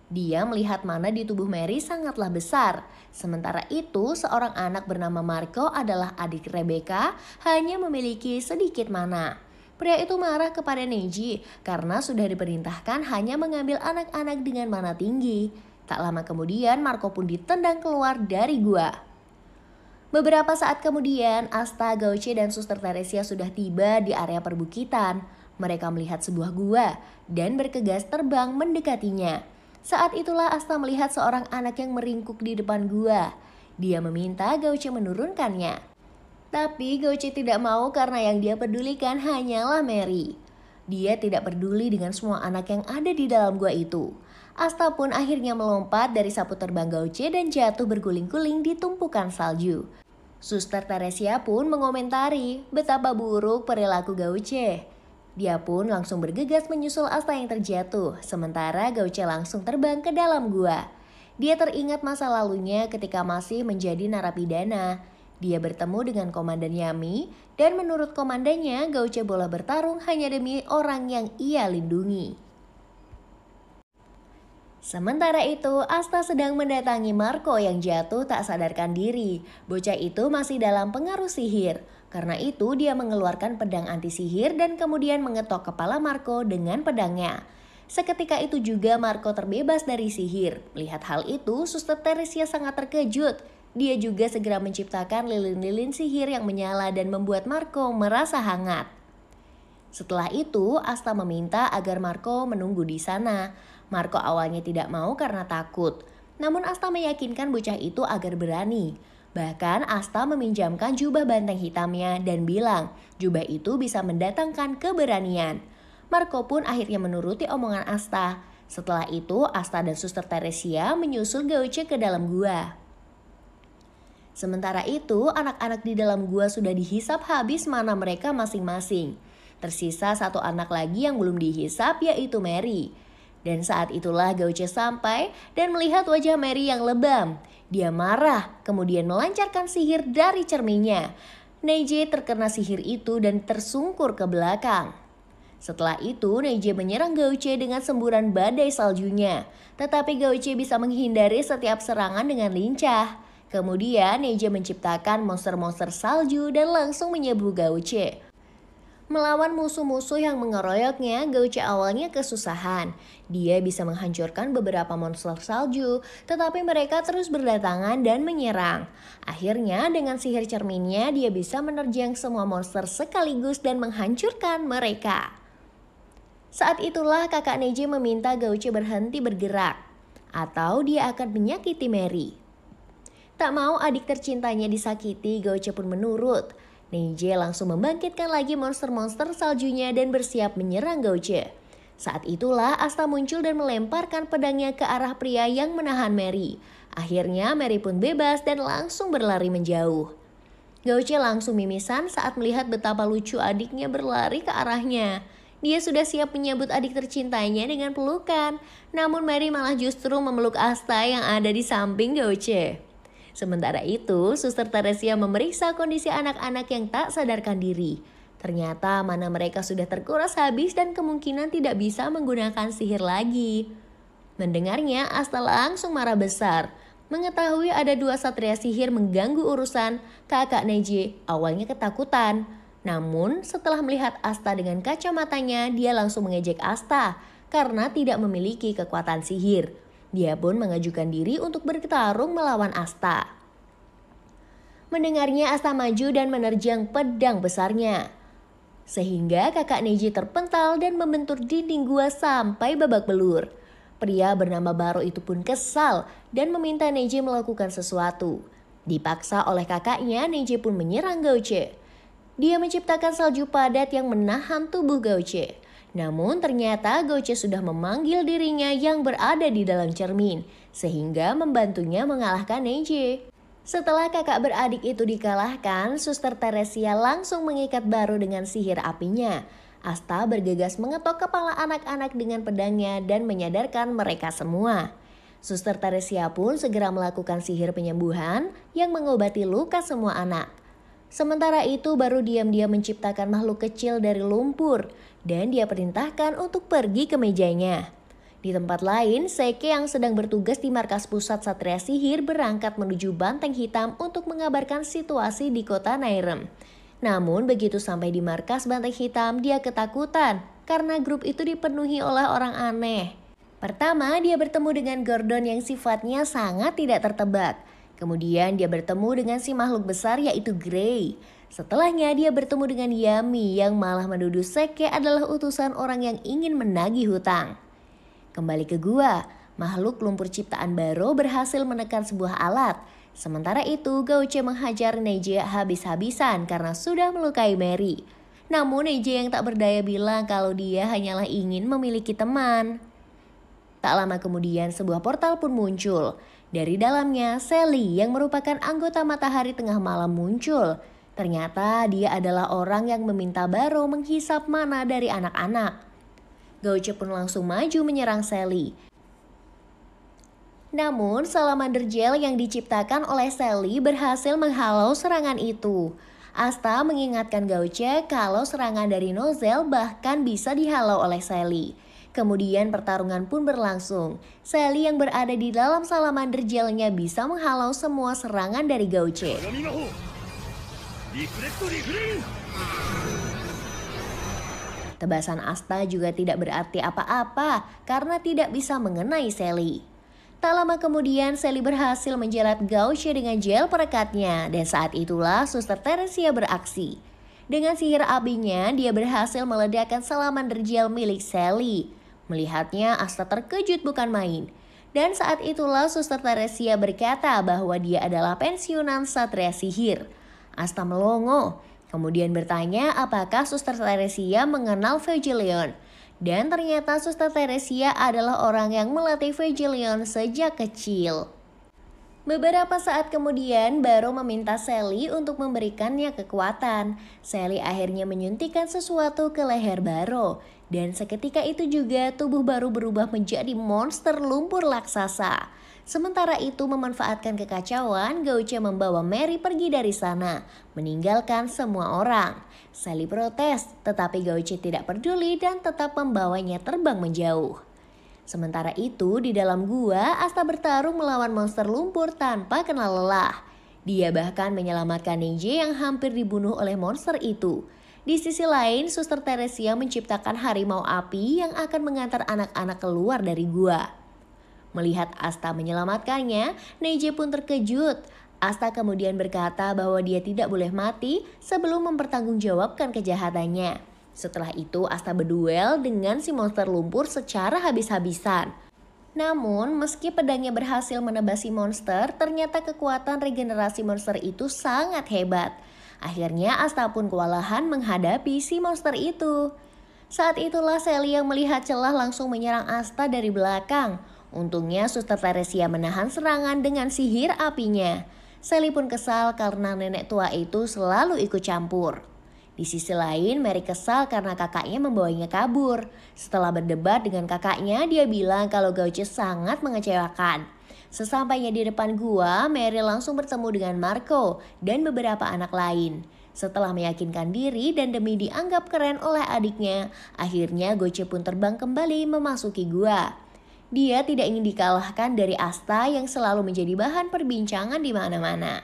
Dia melihat mana di tubuh Mary sangatlah besar. Sementara itu, seorang anak bernama Marco adalah adik Rebecca, hanya memiliki sedikit mana. Pria itu marah kepada Neji karena sudah diperintahkan hanya mengambil anak-anak dengan mana tinggi. Tak lama kemudian, Marco pun ditendang keluar dari gua. Beberapa saat kemudian, Asta, Gauce, dan Suster Teresia sudah tiba di area perbukitan. Mereka melihat sebuah gua dan bergegas terbang mendekatinya. Saat itulah Asta melihat seorang anak yang meringkuk di depan gua. Dia meminta Gauce menurunkannya. Tapi Gauce tidak mau karena yang dia pedulikan hanyalah Mary. Dia tidak peduli dengan semua anak yang ada di dalam gua itu. Asta pun akhirnya melompat dari sapu terbang Gauce dan jatuh berguling-guling di tumpukan salju. Suster Teresia pun mengomentari betapa buruk perilaku Gauce. Dia pun langsung bergegas menyusul Asta yang terjatuh, sementara Gauce langsung terbang ke dalam gua. Dia teringat masa lalunya ketika masih menjadi narapidana. Dia bertemu dengan Komandan Yami, dan menurut komandannya, Gauce boleh bertarung hanya demi orang yang ia lindungi. Sementara itu, Asta sedang mendatangi Marco yang jatuh tak sadarkan diri. Bocah itu masih dalam pengaruh sihir. Karena itu dia mengeluarkan pedang anti sihir dan kemudian mengetok kepala Marco dengan pedangnya. Seketika itu juga Marco terbebas dari sihir. Melihat hal itu, Suster Teresia sangat terkejut. Dia juga segera menciptakan lilin-lilin sihir yang menyala dan membuat Marco merasa hangat. Setelah itu, Asta meminta agar Marco menunggu di sana. Marco awalnya tidak mau karena takut. Namun Asta meyakinkan bocah itu agar berani. Bahkan Asta meminjamkan jubah banteng hitamnya dan bilang jubah itu bisa mendatangkan keberanian. Marco pun akhirnya menuruti omongan Asta. Setelah itu Asta dan Suster Teresia menyusul Gauce ke dalam gua. Sementara itu anak-anak di dalam gua sudah dihisap habis mana mereka masing-masing. Tersisa satu anak lagi yang belum dihisap yaitu Mary. Dan saat itulah Gauce sampai dan melihat wajah Mary yang lebam. Dia marah, kemudian melancarkan sihir dari cerminnya. Neji terkena sihir itu dan tersungkur ke belakang. Setelah itu, Neji menyerang Gauce dengan semburan badai saljunya. Tetapi Gauce bisa menghindari setiap serangan dengan lincah. Kemudian, Neji menciptakan monster-monster salju dan langsung menyerbu Gauce. Melawan musuh-musuh yang mengeroyoknya, Gauce awalnya kesusahan. Dia bisa menghancurkan beberapa monster salju, tetapi mereka terus berdatangan dan menyerang. Akhirnya dengan sihir cerminnya, dia bisa menerjang semua monster sekaligus dan menghancurkan mereka. Saat itulah kakak Neji meminta Gauce berhenti bergerak, atau dia akan menyakiti Mary. Tak mau adik tercintanya disakiti, Gauce pun menurut. Neji langsung membangkitkan lagi monster-monster saljunya dan bersiap menyerang Gauce. Saat itulah Asta muncul dan melemparkan pedangnya ke arah pria yang menahan Mary. Akhirnya Mary pun bebas dan langsung berlari menjauh. Gauce langsung mimisan saat melihat betapa lucu adiknya berlari ke arahnya. Dia sudah siap menyambut adik tercintanya dengan pelukan. Namun Mary malah justru memeluk Asta yang ada di samping Gauce. Sementara itu, Suster Teresia memeriksa kondisi anak-anak yang tak sadarkan diri. Ternyata mana mereka sudah terkuras habis dan kemungkinan tidak bisa menggunakan sihir lagi. Mendengarnya, Asta langsung marah besar. Mengetahui ada dua satria sihir mengganggu urusan, kakak Neji awalnya ketakutan. Namun setelah melihat Asta dengan kacamatanya, dia langsung mengejek Asta karena tidak memiliki kekuatan sihir. Dia pun mengajukan diri untuk bertarung melawan Asta. Mendengarnya Asta maju dan menerjang pedang besarnya. Sehingga kakak Neji terpental dan membentur dinding gua sampai babak belur. Pria bernama Baro itu pun kesal dan meminta Neji melakukan sesuatu. Dipaksa oleh kakaknya, Neji pun menyerang Gauce. Dia menciptakan salju padat yang menahan tubuh Gauce. Namun ternyata Gauce sudah memanggil dirinya yang berada di dalam cermin, sehingga membantunya mengalahkan Neji. Setelah kakak beradik itu dikalahkan, Suster Teresia langsung mengikat Baro dengan sihir apinya. Asta bergegas mengetok kepala anak-anak dengan pedangnya dan menyadarkan mereka semua. Suster Teresia pun segera melakukan sihir penyembuhan yang mengobati luka semua anak. Sementara itu Baro diam-diam menciptakan makhluk kecil dari lumpur dan dia perintahkan untuk pergi ke mejanya. Di tempat lain, Seke yang sedang bertugas di markas pusat Satria Sihir berangkat menuju Banteng Hitam untuk mengabarkan situasi di kota Nairem. Namun begitu sampai di markas Banteng Hitam, dia ketakutan karena grup itu dipenuhi oleh orang aneh. Pertama, dia bertemu dengan Gordon yang sifatnya sangat tidak tertebak. Kemudian dia bertemu dengan si makhluk besar yaitu Grey. Setelahnya dia bertemu dengan Yami yang malah menuduh Seke adalah utusan orang yang ingin menagih hutang. Kembali ke gua, makhluk lumpur ciptaan Baro berhasil menekan sebuah alat. Sementara itu Gauce menghajar Neji habis-habisan karena sudah melukai Mary. Namun Neji yang tak berdaya bilang kalau dia hanyalah ingin memiliki teman. Tak lama kemudian sebuah portal pun muncul. Dari dalamnya Sally yang merupakan anggota Matahari Tengah Malam muncul. Ternyata dia adalah orang yang meminta Baro menghisap mana dari anak-anak. Gauce pun langsung maju menyerang Sally. Namun salamander gel yang diciptakan oleh Sally berhasil menghalau serangan itu. Asta mengingatkan Gauce kalau serangan dari nozel bahkan bisa dihalau oleh Sally. Kemudian pertarungan pun berlangsung. Sally yang berada di dalam salamander gelnya bisa menghalau semua serangan dari Gauce. Tebasan Asta juga tidak berarti apa-apa karena tidak bisa mengenai Sally. Tak lama kemudian Sally berhasil menjerat Gauce dengan gel perekatnya dan saat itulah Suster Teresia beraksi. Dengan sihir apinya dia berhasil meledakkan salamander gel milik Sally. Melihatnya Asta terkejut bukan main. Dan saat itulah Suster Teresia berkata bahwa dia adalah pensiunan Satria Sihir. Asta melongo. Kemudian bertanya apakah Suster Teresia mengenal Vegilion. Dan ternyata Suster Teresia adalah orang yang melatih Vegilion sejak kecil. Beberapa saat kemudian Baro meminta Sally untuk memberikannya kekuatan. Sally akhirnya menyuntikkan sesuatu ke leher Baro. Dan seketika itu juga tubuh Baro berubah menjadi monster lumpur raksasa. Sementara itu memanfaatkan kekacauan, Gauce membawa Mary pergi dari sana, meninggalkan semua orang. Sally protes, tetapi Gauce tidak peduli dan tetap membawanya terbang menjauh. Sementara itu di dalam gua, Asta bertarung melawan monster lumpur tanpa kenal lelah. Dia bahkan menyelamatkan Neji yang hampir dibunuh oleh monster itu. Di sisi lain, Suster Teresia menciptakan harimau api yang akan mengantar anak-anak keluar dari gua. Melihat Asta menyelamatkannya, Neji pun terkejut. Asta kemudian berkata bahwa dia tidak boleh mati sebelum mempertanggungjawabkan kejahatannya. Setelah itu Asta berduel dengan si monster lumpur secara habis-habisan. Namun meski pedangnya berhasil menebas si monster, ternyata kekuatan regenerasi monster itu sangat hebat. Akhirnya Asta pun kewalahan menghadapi si monster itu. Saat itulah Sally yang melihat celah langsung menyerang Asta dari belakang. Untungnya Suster Teresia menahan serangan dengan sihir apinya. Sally pun kesal karena nenek tua itu selalu ikut campur. Di sisi lain Mary kesal karena kakaknya membawanya kabur. Setelah berdebat dengan kakaknya, dia bilang kalau Gauce sangat mengecewakan. Sesampainya di depan gua, Mary langsung bertemu dengan Marco dan beberapa anak lain. Setelah meyakinkan diri dan demi dianggap keren oleh adiknya, akhirnya Gauce pun terbang kembali memasuki gua. Dia tidak ingin dikalahkan dari Asta yang selalu menjadi bahan perbincangan di mana-mana.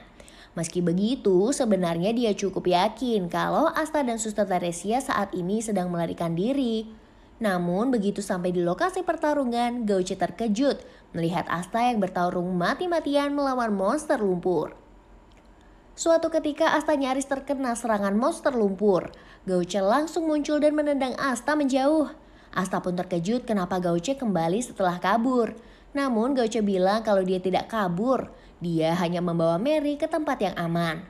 Meski begitu, sebenarnya dia cukup yakin kalau Asta dan Suster Teresia saat ini sedang melarikan diri. Namun begitu sampai di lokasi pertarungan, Gauce terkejut melihat Asta yang bertarung mati-matian melawan monster lumpur. Suatu ketika Asta nyaris terkena serangan monster lumpur. Gauce langsung muncul dan menendang Asta menjauh. Asta pun terkejut kenapa Gauce kembali setelah kabur. Namun Gauce bilang kalau dia tidak kabur, dia hanya membawa Mary ke tempat yang aman.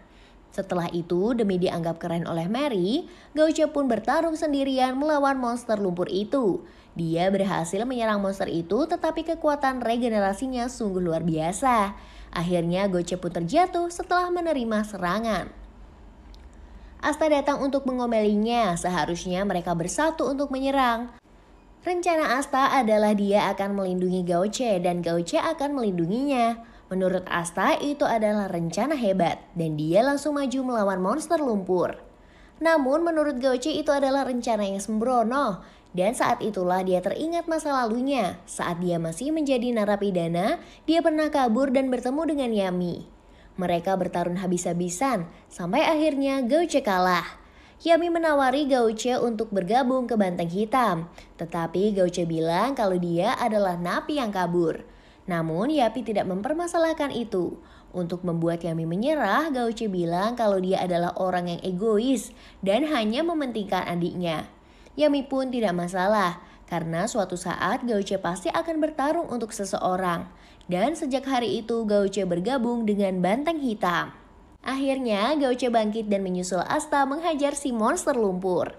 Setelah itu, demi dianggap keren oleh Mary, Gauce pun bertarung sendirian melawan monster lumpur itu. Dia berhasil menyerang monster itu, tetapi kekuatan regenerasinya sungguh luar biasa. Akhirnya Gauce pun terjatuh setelah menerima serangan. Asta datang untuk mengomelinya, seharusnya mereka bersatu untuk menyerang. Rencana Asta adalah dia akan melindungi Gauce dan Gauce akan melindunginya. Menurut Asta itu adalah rencana hebat dan dia langsung maju melawan monster lumpur. Namun menurut Gauce itu adalah rencana yang sembrono. Dan saat itulah dia teringat masa lalunya. Saat dia masih menjadi narapidana, dia pernah kabur dan bertemu dengan Yami. Mereka bertarung habis-habisan sampai akhirnya Gauce kalah. Yami menawari Gauce untuk bergabung ke Banteng Hitam. Tetapi Gauce bilang kalau dia adalah napi yang kabur. Namun Yami tidak mempermasalahkan itu. Untuk membuat Yami menyerah, Gauce bilang kalau dia adalah orang yang egois dan hanya mementingkan adiknya. Yami pun tidak masalah, karena suatu saat Gauce pasti akan bertarung untuk seseorang. Dan sejak hari itu Gauce bergabung dengan Banteng Hitam. Akhirnya Gauce bangkit dan menyusul Asta menghajar si monster lumpur.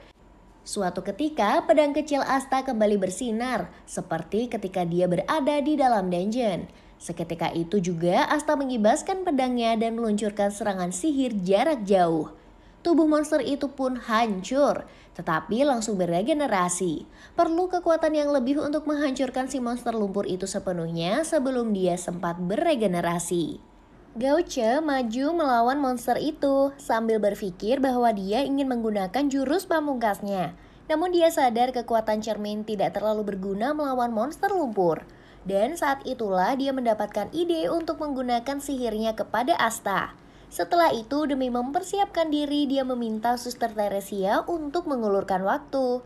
Suatu ketika pedang kecil Asta kembali bersinar, seperti ketika dia berada di dalam dungeon. Seketika itu juga Asta mengibaskan pedangnya dan meluncurkan serangan sihir jarak jauh. Tubuh monster itu pun hancur, tetapi langsung beregenerasi. Perlu kekuatan yang lebih untuk menghancurkan si monster lumpur itu sepenuhnya sebelum dia sempat beregenerasi. Gauce maju melawan monster itu sambil berpikir bahwa dia ingin menggunakan jurus pamungkasnya. Namun dia sadar kekuatan cermin tidak terlalu berguna melawan monster lumpur. Dan saat itulah dia mendapatkan ide untuk menggunakan sihirnya kepada Asta. Setelah itu, demi mempersiapkan diri, dia meminta Suster Teresia untuk mengulurkan waktu.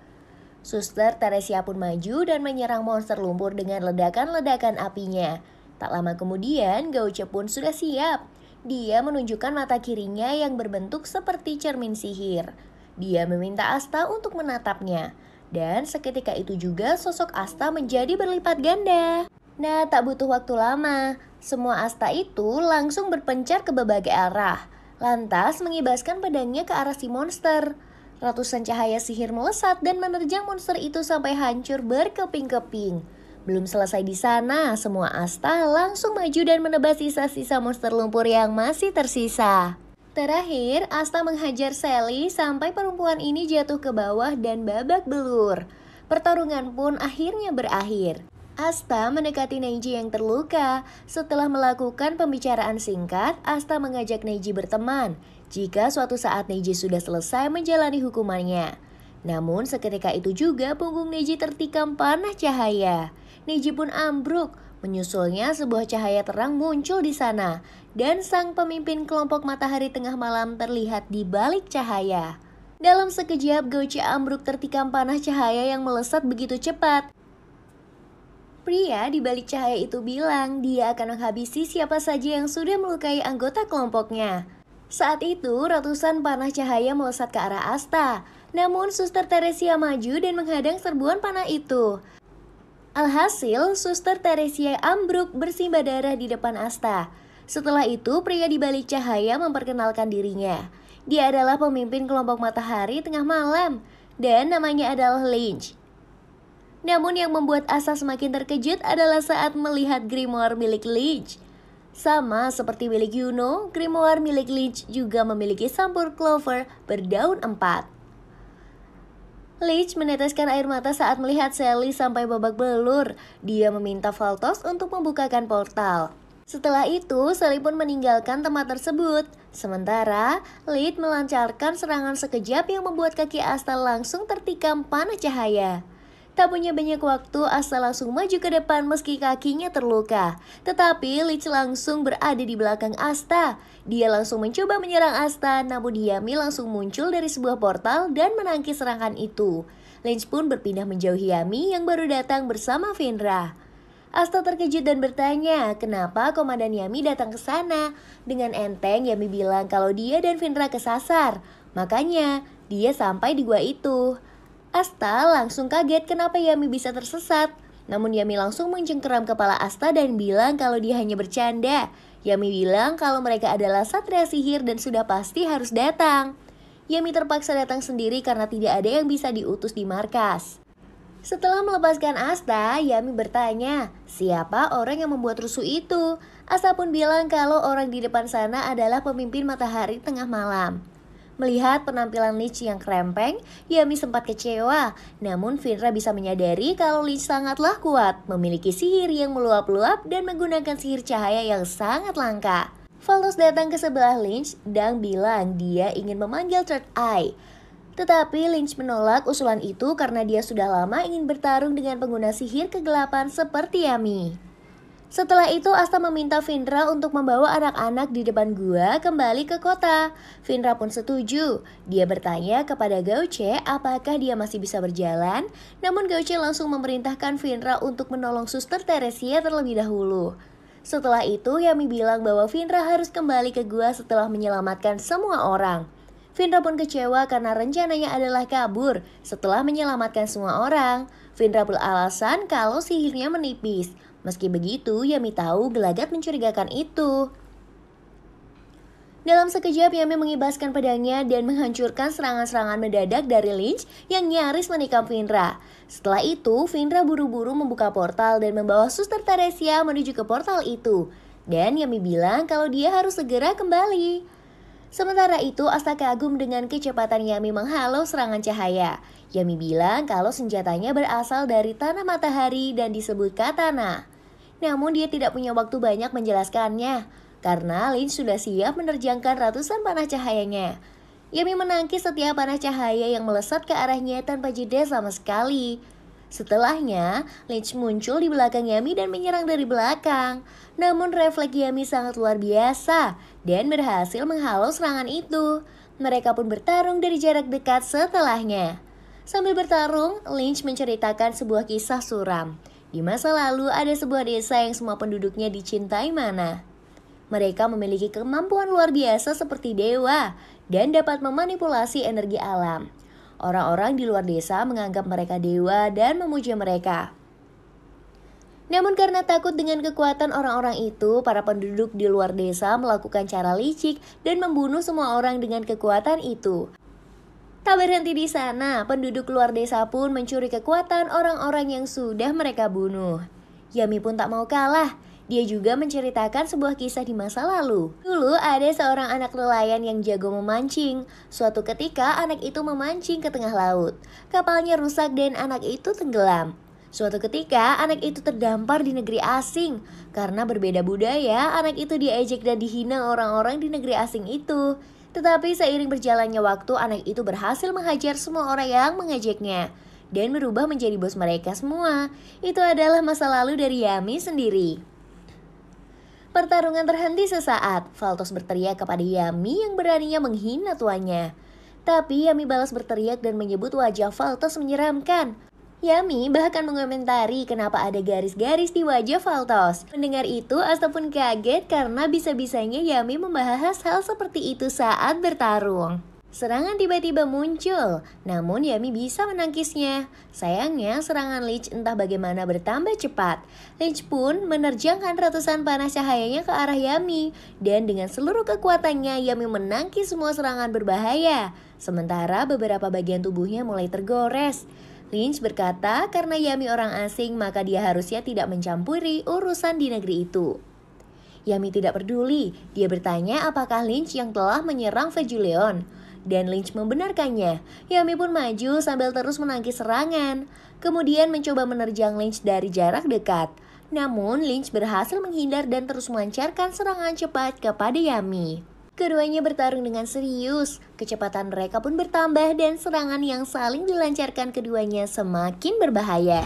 Suster Teresia pun maju dan menyerang monster lumpur dengan ledakan-ledakan apinya. Tak lama kemudian, Gauce pun sudah siap. Dia menunjukkan mata kirinya yang berbentuk seperti cermin sihir. Dia meminta Asta untuk menatapnya. Dan seketika itu juga sosok Asta menjadi berlipat ganda. Nah, tak butuh waktu lama. Semua Asta itu langsung berpencar ke berbagai arah. Lantas mengibaskan pedangnya ke arah si monster. Ratusan cahaya sihir melesat dan menerjang monster itu sampai hancur berkeping-keping. Belum selesai di sana, semua Asta langsung maju dan menebas sisa-sisa monster lumpur yang masih tersisa. Terakhir, Asta menghajar Sally sampai perempuan ini jatuh ke bawah dan babak belur. Pertarungan pun akhirnya berakhir. Asta mendekati Neji yang terluka. Setelah melakukan pembicaraan singkat, Asta mengajak Neji berteman jika suatu saat Neji sudah selesai menjalani hukumannya. Namun seketika itu juga punggung Neji tertikam panah cahaya. Neji pun ambruk. Menyusulnya sebuah cahaya terang muncul di sana. Dan sang pemimpin kelompok matahari tengah malam terlihat di balik cahaya. Dalam sekejap Gauce ambruk tertikam panah cahaya yang melesat begitu cepat. Pria di balik cahaya itu bilang dia akan menghabisi siapa saja yang sudah melukai anggota kelompoknya. Saat itu ratusan panah cahaya melesat ke arah Asta. Namun Suster Teresia maju dan menghadang serbuan panah itu. Alhasil Suster Teresia ambruk bersimbah darah di depan Asta. Setelah itu pria di balik cahaya memperkenalkan dirinya. Dia adalah pemimpin kelompok matahari tengah malam dan namanya adalah Lynch. Namun yang membuat Asta semakin terkejut adalah saat melihat grimoire milik Lynch. Sama seperti milik Yuno, grimoire milik Lynch juga memiliki sampul clover berdaun 4. Lynch meneteskan air mata saat melihat Sally sampai babak belur. Dia meminta Valtos untuk membukakan portal. Setelah itu, Sally pun meninggalkan tempat tersebut. Sementara, Lynch melancarkan serangan sekejap yang membuat kaki Asta langsung tertikam panah cahaya. Tak punya banyak waktu, Asta langsung maju ke depan meski kakinya terluka. Tetapi Lynch langsung berada di belakang Asta. Dia langsung mencoba menyerang Asta, namun Yami langsung muncul dari sebuah portal dan menangkis serangan itu. Lynch pun berpindah menjauhi Yami yang baru datang bersama Vendra. Asta terkejut dan bertanya, kenapa Komandan Yami datang ke sana? Dengan enteng, Yami bilang kalau dia dan Finra kesasar. Makanya, dia sampai di gua itu. Asta langsung kaget kenapa Yami bisa tersesat. Namun Yami langsung mencengkeram kepala Asta dan bilang kalau dia hanya bercanda. Yami bilang kalau mereka adalah satria sihir dan sudah pasti harus datang. Yami terpaksa datang sendiri karena tidak ada yang bisa diutus di markas. Setelah melepaskan Asta, Yami bertanya, siapa orang yang membuat rusuh itu? Asta pun bilang kalau orang di depan sana adalah pemimpin matahari tengah malam. Melihat penampilan Lich yang krempeng, Yami sempat kecewa. Namun Finra bisa menyadari kalau Lich sangatlah kuat, memiliki sihir yang meluap-luap dan menggunakan sihir cahaya yang sangat langka. Valtos datang ke sebelah Lich dan bilang dia ingin memanggil Third Eye. Tetapi Lynch menolak usulan itu karena dia sudah lama ingin bertarung dengan pengguna sihir kegelapan seperti Yami. Setelah itu Asta meminta Finra untuk membawa anak-anak di depan gua kembali ke kota. Finra pun setuju. Dia bertanya kepada Gauche apakah dia masih bisa berjalan. Namun Gauche langsung memerintahkan Finra untuk menolong Suster Teresia terlebih dahulu. Setelah itu Yami bilang bahwa Finra harus kembali ke gua setelah menyelamatkan semua orang. Finra pun kecewa karena rencananya adalah kabur setelah menyelamatkan semua orang. Finra beralasan kalau sihirnya menipis. Meski begitu, Yami tahu gelagat mencurigakan itu. Dalam sekejap, Yami mengibaskan pedangnya dan menghancurkan serangan-serangan mendadak dari Lynch yang nyaris menikam Finra. Setelah itu, Finra buru-buru membuka portal dan membawa Suster Teresia menuju ke portal itu. Dan Yami bilang kalau dia harus segera kembali. Sementara itu, Asta kagum dengan kecepatan Yami menghalau serangan cahaya. Yami bilang kalau senjatanya berasal dari tanah matahari dan disebut katana. Namun dia tidak punya waktu banyak menjelaskannya, karena Lynch sudah siap menerjangkan ratusan panah cahayanya. Yami menangkis setiap panah cahaya yang melesat ke arahnya tanpa jeda sama sekali. Setelahnya, Lynch muncul di belakang Yami dan menyerang dari belakang. Namun refleks Yami sangat luar biasa dan berhasil menghalau serangan itu. Mereka pun bertarung dari jarak dekat setelahnya. Sambil bertarung, Lynch menceritakan sebuah kisah suram. Di masa lalu ada sebuah desa yang semua penduduknya dicintai mana. Mereka memiliki kemampuan luar biasa seperti dewa dan dapat memanipulasi energi alam. Orang-orang di luar desa menganggap mereka dewa dan memuja mereka. Namun karena takut dengan kekuatan orang-orang itu, para penduduk di luar desa melakukan cara licik dan membunuh semua orang dengan kekuatan itu. Tak berhenti di sana, penduduk luar desa pun mencuri kekuatan orang-orang yang sudah mereka bunuh. Yami pun tak mau kalah. Dia juga menceritakan sebuah kisah di masa lalu. Dulu ada seorang anak nelayan yang jago memancing. Suatu ketika anak itu memancing ke tengah laut. Kapalnya rusak dan anak itu tenggelam. Suatu ketika anak itu terdampar di negeri asing. Karena berbeda budaya, anak itu diejek dan dihina orang-orang di negeri asing itu. Tetapi seiring berjalannya waktu, anak itu berhasil menghajar semua orang yang mengejeknya dan berubah menjadi bos mereka semua. Itu adalah masa lalu dari Yami sendiri. Pertarungan terhenti sesaat. Valtos berteriak kepada Yami yang beraninya menghina tuannya. Tapi Yami balas berteriak dan menyebut wajah Valtos menyeramkan. Yami bahkan mengomentari kenapa ada garis-garis di wajah Valtos. Mendengar itu, Asta pun kaget karena bisa-bisanya Yami membahas hal seperti itu saat bertarung. Serangan tiba-tiba muncul, namun Yami bisa menangkisnya. Sayangnya serangan Lich entah bagaimana bertambah cepat. Lich pun menerjangkan ratusan panah cahayanya ke arah Yami. Dan dengan seluruh kekuatannya Yami menangkis semua serangan berbahaya. Sementara beberapa bagian tubuhnya mulai tergores. Lynch berkata karena Yami orang asing maka dia harusnya tidak mencampuri urusan di negeri itu. Yami tidak peduli, dia bertanya apakah Lynch yang telah menyerang Vejuleon. Dan Lynch membenarkannya. Yami pun maju sambil terus menangkis serangan. Kemudian mencoba menerjang Lynch dari jarak dekat. Namun Lynch berhasil menghindar dan terus melancarkan serangan cepat kepada Yami. Keduanya bertarung dengan serius. Kecepatan mereka pun bertambah dan serangan yang saling dilancarkan keduanya semakin berbahaya.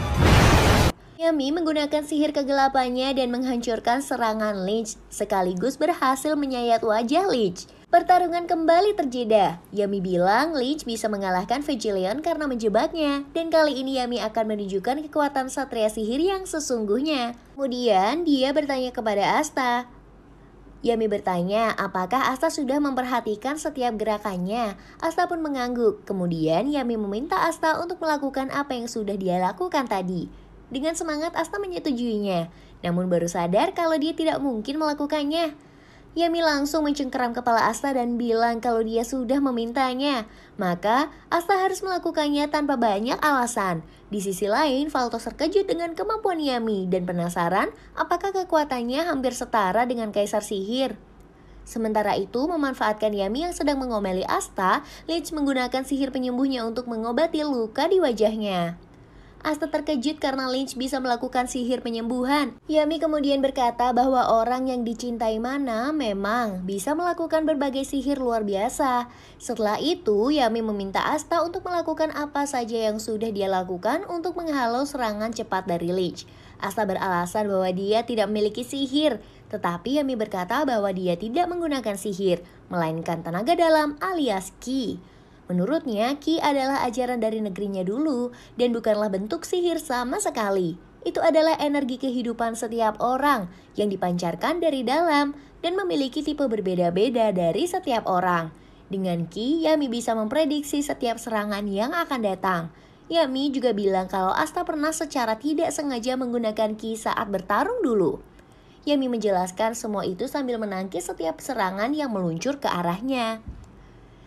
Yami menggunakan sihir kegelapannya dan menghancurkan serangan Lynch, sekaligus berhasil menyayat wajah Lynch. Pertarungan kembali terjeda. Yami bilang Lynch bisa mengalahkan Vegelion karena menjebaknya. Dan kali ini Yami akan menunjukkan kekuatan Satria Sihir yang sesungguhnya. Kemudian dia bertanya kepada Asta. Yami bertanya apakah Asta sudah memperhatikan setiap gerakannya. Asta pun mengangguk. Kemudian Yami meminta Asta untuk melakukan apa yang sudah dia lakukan tadi. Dengan semangat Asta menyetujuinya. Namun baru sadar kalau dia tidak mungkin melakukannya. Yami langsung mencengkeram kepala Asta dan bilang kalau dia sudah memintanya. Maka Asta harus melakukannya tanpa banyak alasan. Di sisi lain, Valtos terkejut dengan kemampuan Yami dan penasaran apakah kekuatannya hampir setara dengan Kaisar Sihir. Sementara itu, memanfaatkan Yami yang sedang mengomeli Asta, Lynch menggunakan sihir penyembuhnya untuk mengobati luka di wajahnya. Asta terkejut karena Lynch bisa melakukan sihir penyembuhan. Yami kemudian berkata bahwa orang yang dicintai Mana memang bisa melakukan berbagai sihir luar biasa. Setelah itu, Yami meminta Asta untuk melakukan apa saja yang sudah dia lakukan untuk menghalau serangan cepat dari Lynch. Asta beralasan bahwa dia tidak memiliki sihir, tetapi Yami berkata bahwa dia tidak menggunakan sihir, melainkan tenaga dalam alias Ki. Menurutnya, Ki adalah ajaran dari negerinya dulu dan bukanlah bentuk sihir sama sekali. Itu adalah energi kehidupan setiap orang yang dipancarkan dari dalam dan memiliki tipe berbeda-beda dari setiap orang. Dengan Ki, Yami bisa memprediksi setiap serangan yang akan datang. Yami juga bilang kalau Asta pernah secara tidak sengaja menggunakan Ki saat bertarung dulu. Yami menjelaskan semua itu sambil menangkis setiap serangan yang meluncur ke arahnya.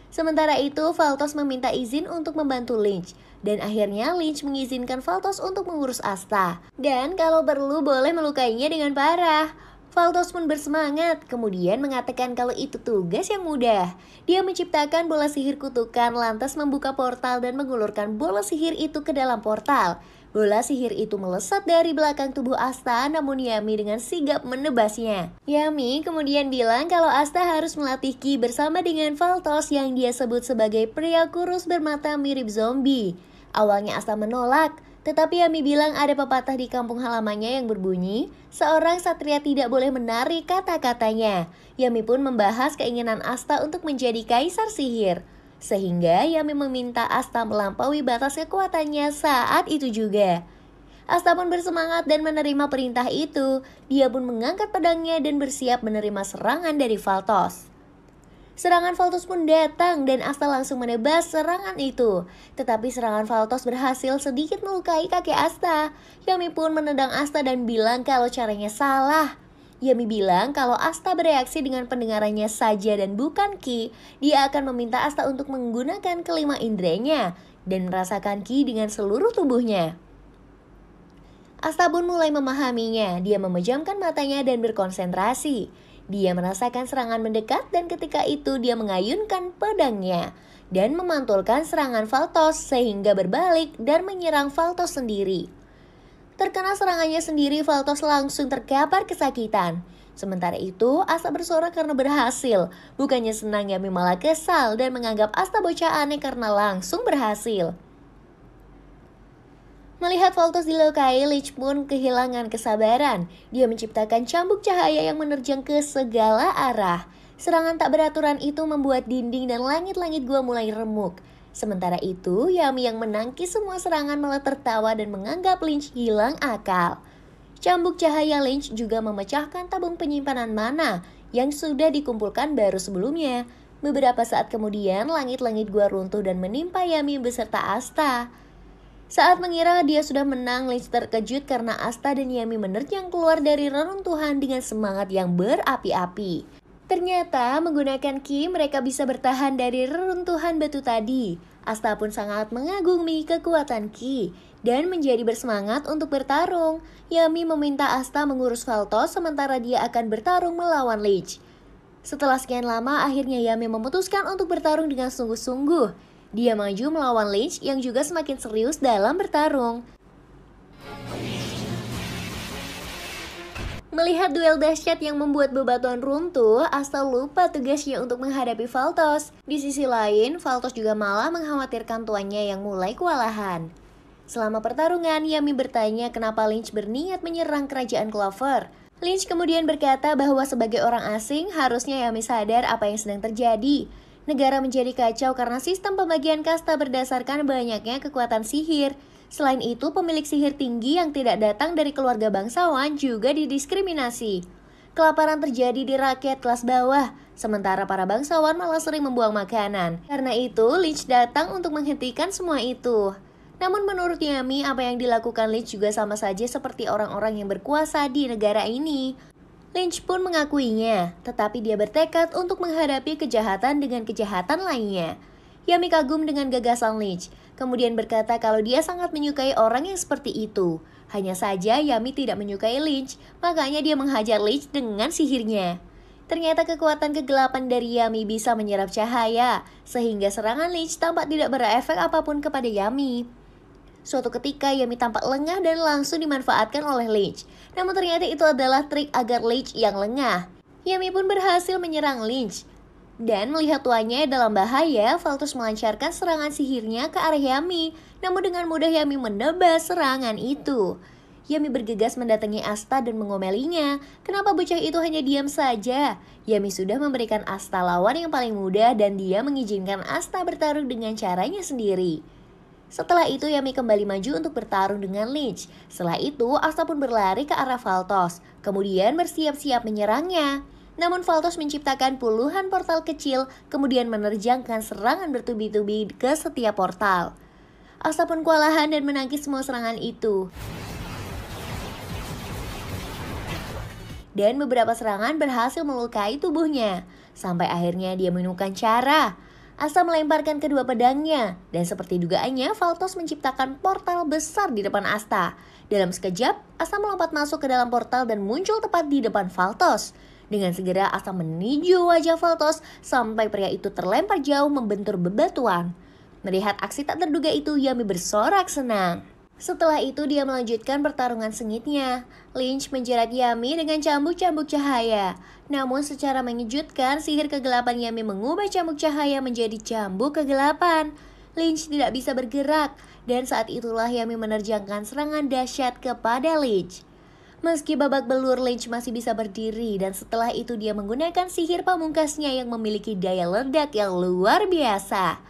Sementara itu, Valtos meminta izin untuk membantu Lynch. Dan akhirnya Lynch mengizinkan Valtos untuk mengurus Asta. Dan kalau perlu boleh melukainya dengan parah. Valtos pun bersemangat, kemudian mengatakan kalau itu tugas yang mudah. Dia menciptakan bola sihir kutukan, lantas membuka portal dan mengulurkan bola sihir itu ke dalam portal. Bola sihir itu melesat dari belakang tubuh Asta, namun Yami dengan sigap menebasnya. Yami kemudian bilang kalau Asta harus melatih Ki bersama dengan Valtos yang dia sebut sebagai pria kurus bermata mirip zombie. Awalnya Asta menolak, tetapi Yami bilang ada pepatah di kampung halamannya yang berbunyi, seorang satria tidak boleh menarik kata-katanya. Yami pun membahas keinginan Asta untuk menjadi kaisar sihir. Sehingga Yami meminta Asta melampaui batas kekuatannya saat itu juga. Asta pun bersemangat dan menerima perintah itu. Dia pun mengangkat pedangnya dan bersiap menerima serangan dari Valtos. Serangan Valtos pun datang dan Asta langsung menebas serangan itu. Tetapi serangan Valtos berhasil sedikit melukai kaki Asta. Yami pun menendang Asta dan bilang kalau caranya salah. Yami bilang kalau Asta bereaksi dengan pendengarannya saja dan bukan Ki, dia akan meminta Asta untuk menggunakan kelima inderanya dan merasakan Ki dengan seluruh tubuhnya. Asta pun mulai memahaminya, dia memejamkan matanya dan berkonsentrasi. Dia merasakan serangan mendekat dan ketika itu dia mengayunkan pedangnya dan memantulkan serangan Valtos sehingga berbalik dan menyerang Valtos sendiri. Terkena serangannya sendiri, Valtos langsung terkapar kesakitan. Sementara itu, Asta bersorak karena berhasil. Bukannya senang, Yami malah kesal dan menganggap Asta bocah aneh karena langsung berhasil. Melihat Valtos dilukai, Lynch pun kehilangan kesabaran. Dia menciptakan cambuk cahaya yang menerjang ke segala arah. Serangan tak beraturan itu membuat dinding dan langit-langit gua mulai remuk. Sementara itu, Yami yang menangkis semua serangan malah tertawa dan menganggap Lynch hilang akal. Cambuk cahaya Lynch juga memecahkan tabung penyimpanan mana yang sudah dikumpulkan baru sebelumnya. Beberapa saat kemudian, langit-langit gua runtuh dan menimpa Yami beserta Asta. Saat mengira dia sudah menang, Lynch terkejut karena Asta dan Yami menerjang keluar dari reruntuhan dengan semangat yang berapi-api. Ternyata menggunakan Ki mereka bisa bertahan dari reruntuhan batu tadi. Asta pun sangat mengagumi kekuatan Ki dan menjadi bersemangat untuk bertarung. Yami meminta Asta mengurus Valtos sementara dia akan bertarung melawan Lynch. Setelah sekian lama akhirnya Yami memutuskan untuk bertarung dengan sungguh-sungguh. Dia maju melawan Lynch yang juga semakin serius dalam bertarung. Melihat duel dahsyat yang membuat bebatuan runtuh, Asta lupa tugasnya untuk menghadapi Valtos. Di sisi lain, Valtos juga malah mengkhawatirkan tuannya yang mulai kewalahan. Selama pertarungan, Yami bertanya kenapa Lynch berniat menyerang kerajaan Clover. Lynch kemudian berkata bahwa sebagai orang asing, harusnya Yami sadar apa yang sedang terjadi. Negara menjadi kacau karena sistem pembagian kasta berdasarkan banyaknya kekuatan sihir. Selain itu, pemilik sihir tinggi yang tidak datang dari keluarga bangsawan juga didiskriminasi. Kelaparan terjadi di rakyat kelas bawah, sementara para bangsawan malah sering membuang makanan. Karena itu, Lynch datang untuk menghentikan semua itu. Namun menurut Yami, apa yang dilakukan Lynch juga sama saja seperti orang-orang yang berkuasa di negara ini. Lynch pun mengakuinya, tetapi dia bertekad untuk menghadapi kejahatan dengan kejahatan lainnya. Yami kagum dengan gagasan Lynch, kemudian berkata kalau dia sangat menyukai orang yang seperti itu. Hanya saja Yami tidak menyukai Lynch, makanya dia menghajar Lynch dengan sihirnya. Ternyata kekuatan kegelapan dari Yami bisa menyerap cahaya, sehingga serangan Lynch tampak tidak berefek apapun kepada Yami. Suatu ketika Yami tampak lengah dan langsung dimanfaatkan oleh Lynch. Namun ternyata itu adalah trik agar Lynch yang lengah. Yami pun berhasil menyerang Lynch. Dan melihat tuannya dalam bahaya, Faltus melancarkan serangan sihirnya ke arah Yami. Namun dengan mudah Yami menebas serangan itu. Yami bergegas mendatangi Asta dan mengomelinya. Kenapa bocah itu hanya diam saja? Yami sudah memberikan Asta lawan yang paling mudah dan dia mengizinkan Asta bertarung dengan caranya sendiri. Setelah itu Yami kembali maju untuk bertarung dengan Lynch. Setelah itu Asta pun berlari ke arah Faltos, kemudian bersiap-siap menyerangnya. Namun Faltos menciptakan puluhan portal kecil, kemudian menerjangkan serangan bertubi-tubi ke setiap portal. Asta pun kewalahan dan menangkis semua serangan itu. Dan beberapa serangan berhasil melukai tubuhnya. Sampai akhirnya dia menemukan cara. Asta melemparkan kedua pedangnya, dan seperti dugaannya, Faltos menciptakan portal besar di depan Asta. Dalam sekejap, Asta melompat masuk ke dalam portal dan muncul tepat di depan Faltos. Dengan segera, Asta menuju wajah Faltos sampai pria itu terlempar jauh membentur bebatuan. Melihat aksi tak terduga itu, Yami bersorak senang. Setelah itu, dia melanjutkan pertarungan sengitnya. Lynch menjerat Yami dengan cambuk-cambuk cahaya. Namun secara mengejutkan, sihir kegelapan Yami mengubah cambuk cahaya menjadi cambuk kegelapan. Lynch tidak bisa bergerak, dan saat itulah Yami menerjangkan serangan dahsyat kepada Lynch. Meski babak belur, Lynch masih bisa berdiri, dan setelah itu dia menggunakan sihir pamungkasnya yang memiliki daya ledak yang luar biasa.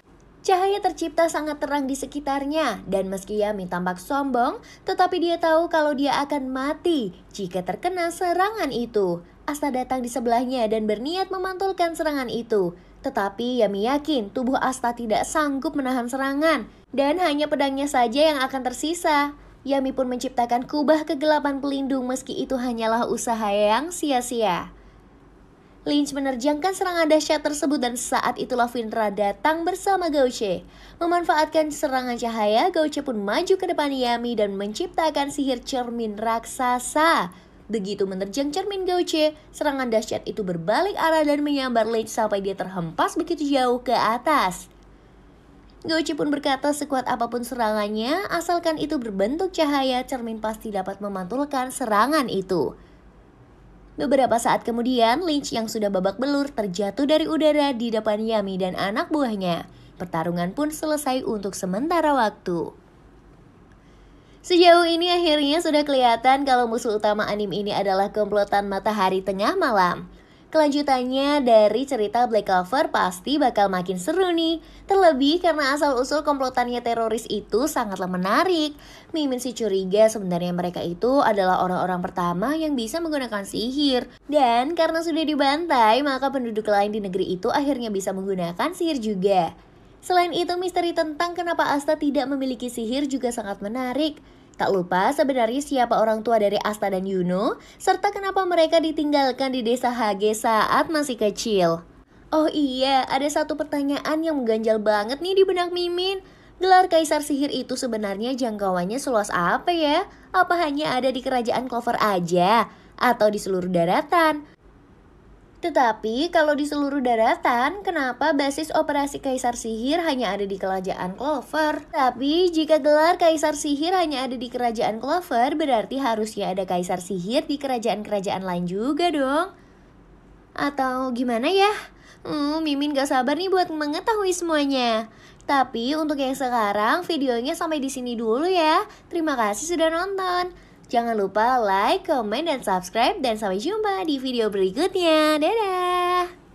Cahaya tercipta sangat terang di sekitarnya, dan meski Yami tampak sombong, tetapi dia tahu kalau dia akan mati jika terkena serangan itu. Asta datang di sebelahnya dan berniat memantulkan serangan itu. Tetapi Yami yakin tubuh Asta tidak sanggup menahan serangan, dan hanya pedangnya saja yang akan tersisa. Yami pun menciptakan kubah kegelapan pelindung meski itu hanyalah usaha yang sia-sia. Lynch menerjangkan serangan dahsyat tersebut dan saat itulah Finra datang bersama Gouche. Memanfaatkan serangan cahaya, Gouche pun maju ke depan Yami dan menciptakan sihir cermin raksasa. Begitu menerjang cermin Gouche, serangan dahsyat itu berbalik arah dan menyambar Lynch sampai dia terhempas begitu jauh ke atas. Gouche pun berkata sekuat apapun serangannya, asalkan itu berbentuk cahaya, cermin pasti dapat memantulkan serangan itu. Beberapa saat kemudian, Lynch yang sudah babak belur terjatuh dari udara di depan Yami dan anak buahnya. Pertarungan pun selesai untuk sementara waktu. Sejauh ini akhirnya sudah kelihatan kalau musuh utama anime ini adalah komplotan Matahari Tengah Malam. Kelanjutannya dari cerita Black Clover pasti bakal makin seru nih. Terlebih karena asal-usul komplotannya teroris itu sangatlah menarik. Mimin sih curiga sebenarnya mereka itu adalah orang-orang pertama yang bisa menggunakan sihir. Dan karena sudah dibantai, maka penduduk lain di negeri itu akhirnya bisa menggunakan sihir juga. Selain itu, misteri tentang kenapa Asta tidak memiliki sihir juga sangat menarik. Tak lupa sebenarnya siapa orang tua dari Asta dan Yuno, serta kenapa mereka ditinggalkan di desa Hage saat masih kecil. Oh iya, ada satu pertanyaan yang mengganjal banget nih di benak Mimin. Gelar Kaisar Sihir itu sebenarnya jangkauannya seluas apa ya? Apa hanya ada di kerajaan Clover aja? Atau di seluruh daratan? Tetapi kalau di seluruh daratan, kenapa basis operasi Kaisar Sihir hanya ada di kerajaan Clover? Tapi jika gelar Kaisar Sihir hanya ada di kerajaan Clover, berarti harusnya ada Kaisar Sihir di kerajaan-kerajaan lain juga dong. Atau gimana ya? Mimin gak sabar nih buat mengetahui semuanya. Tapi untuk yang sekarang, videonya sampai di sini dulu ya. Terima kasih sudah nonton. Jangan lupa like, comment, dan subscribe. Dan sampai jumpa di video berikutnya. Dadah!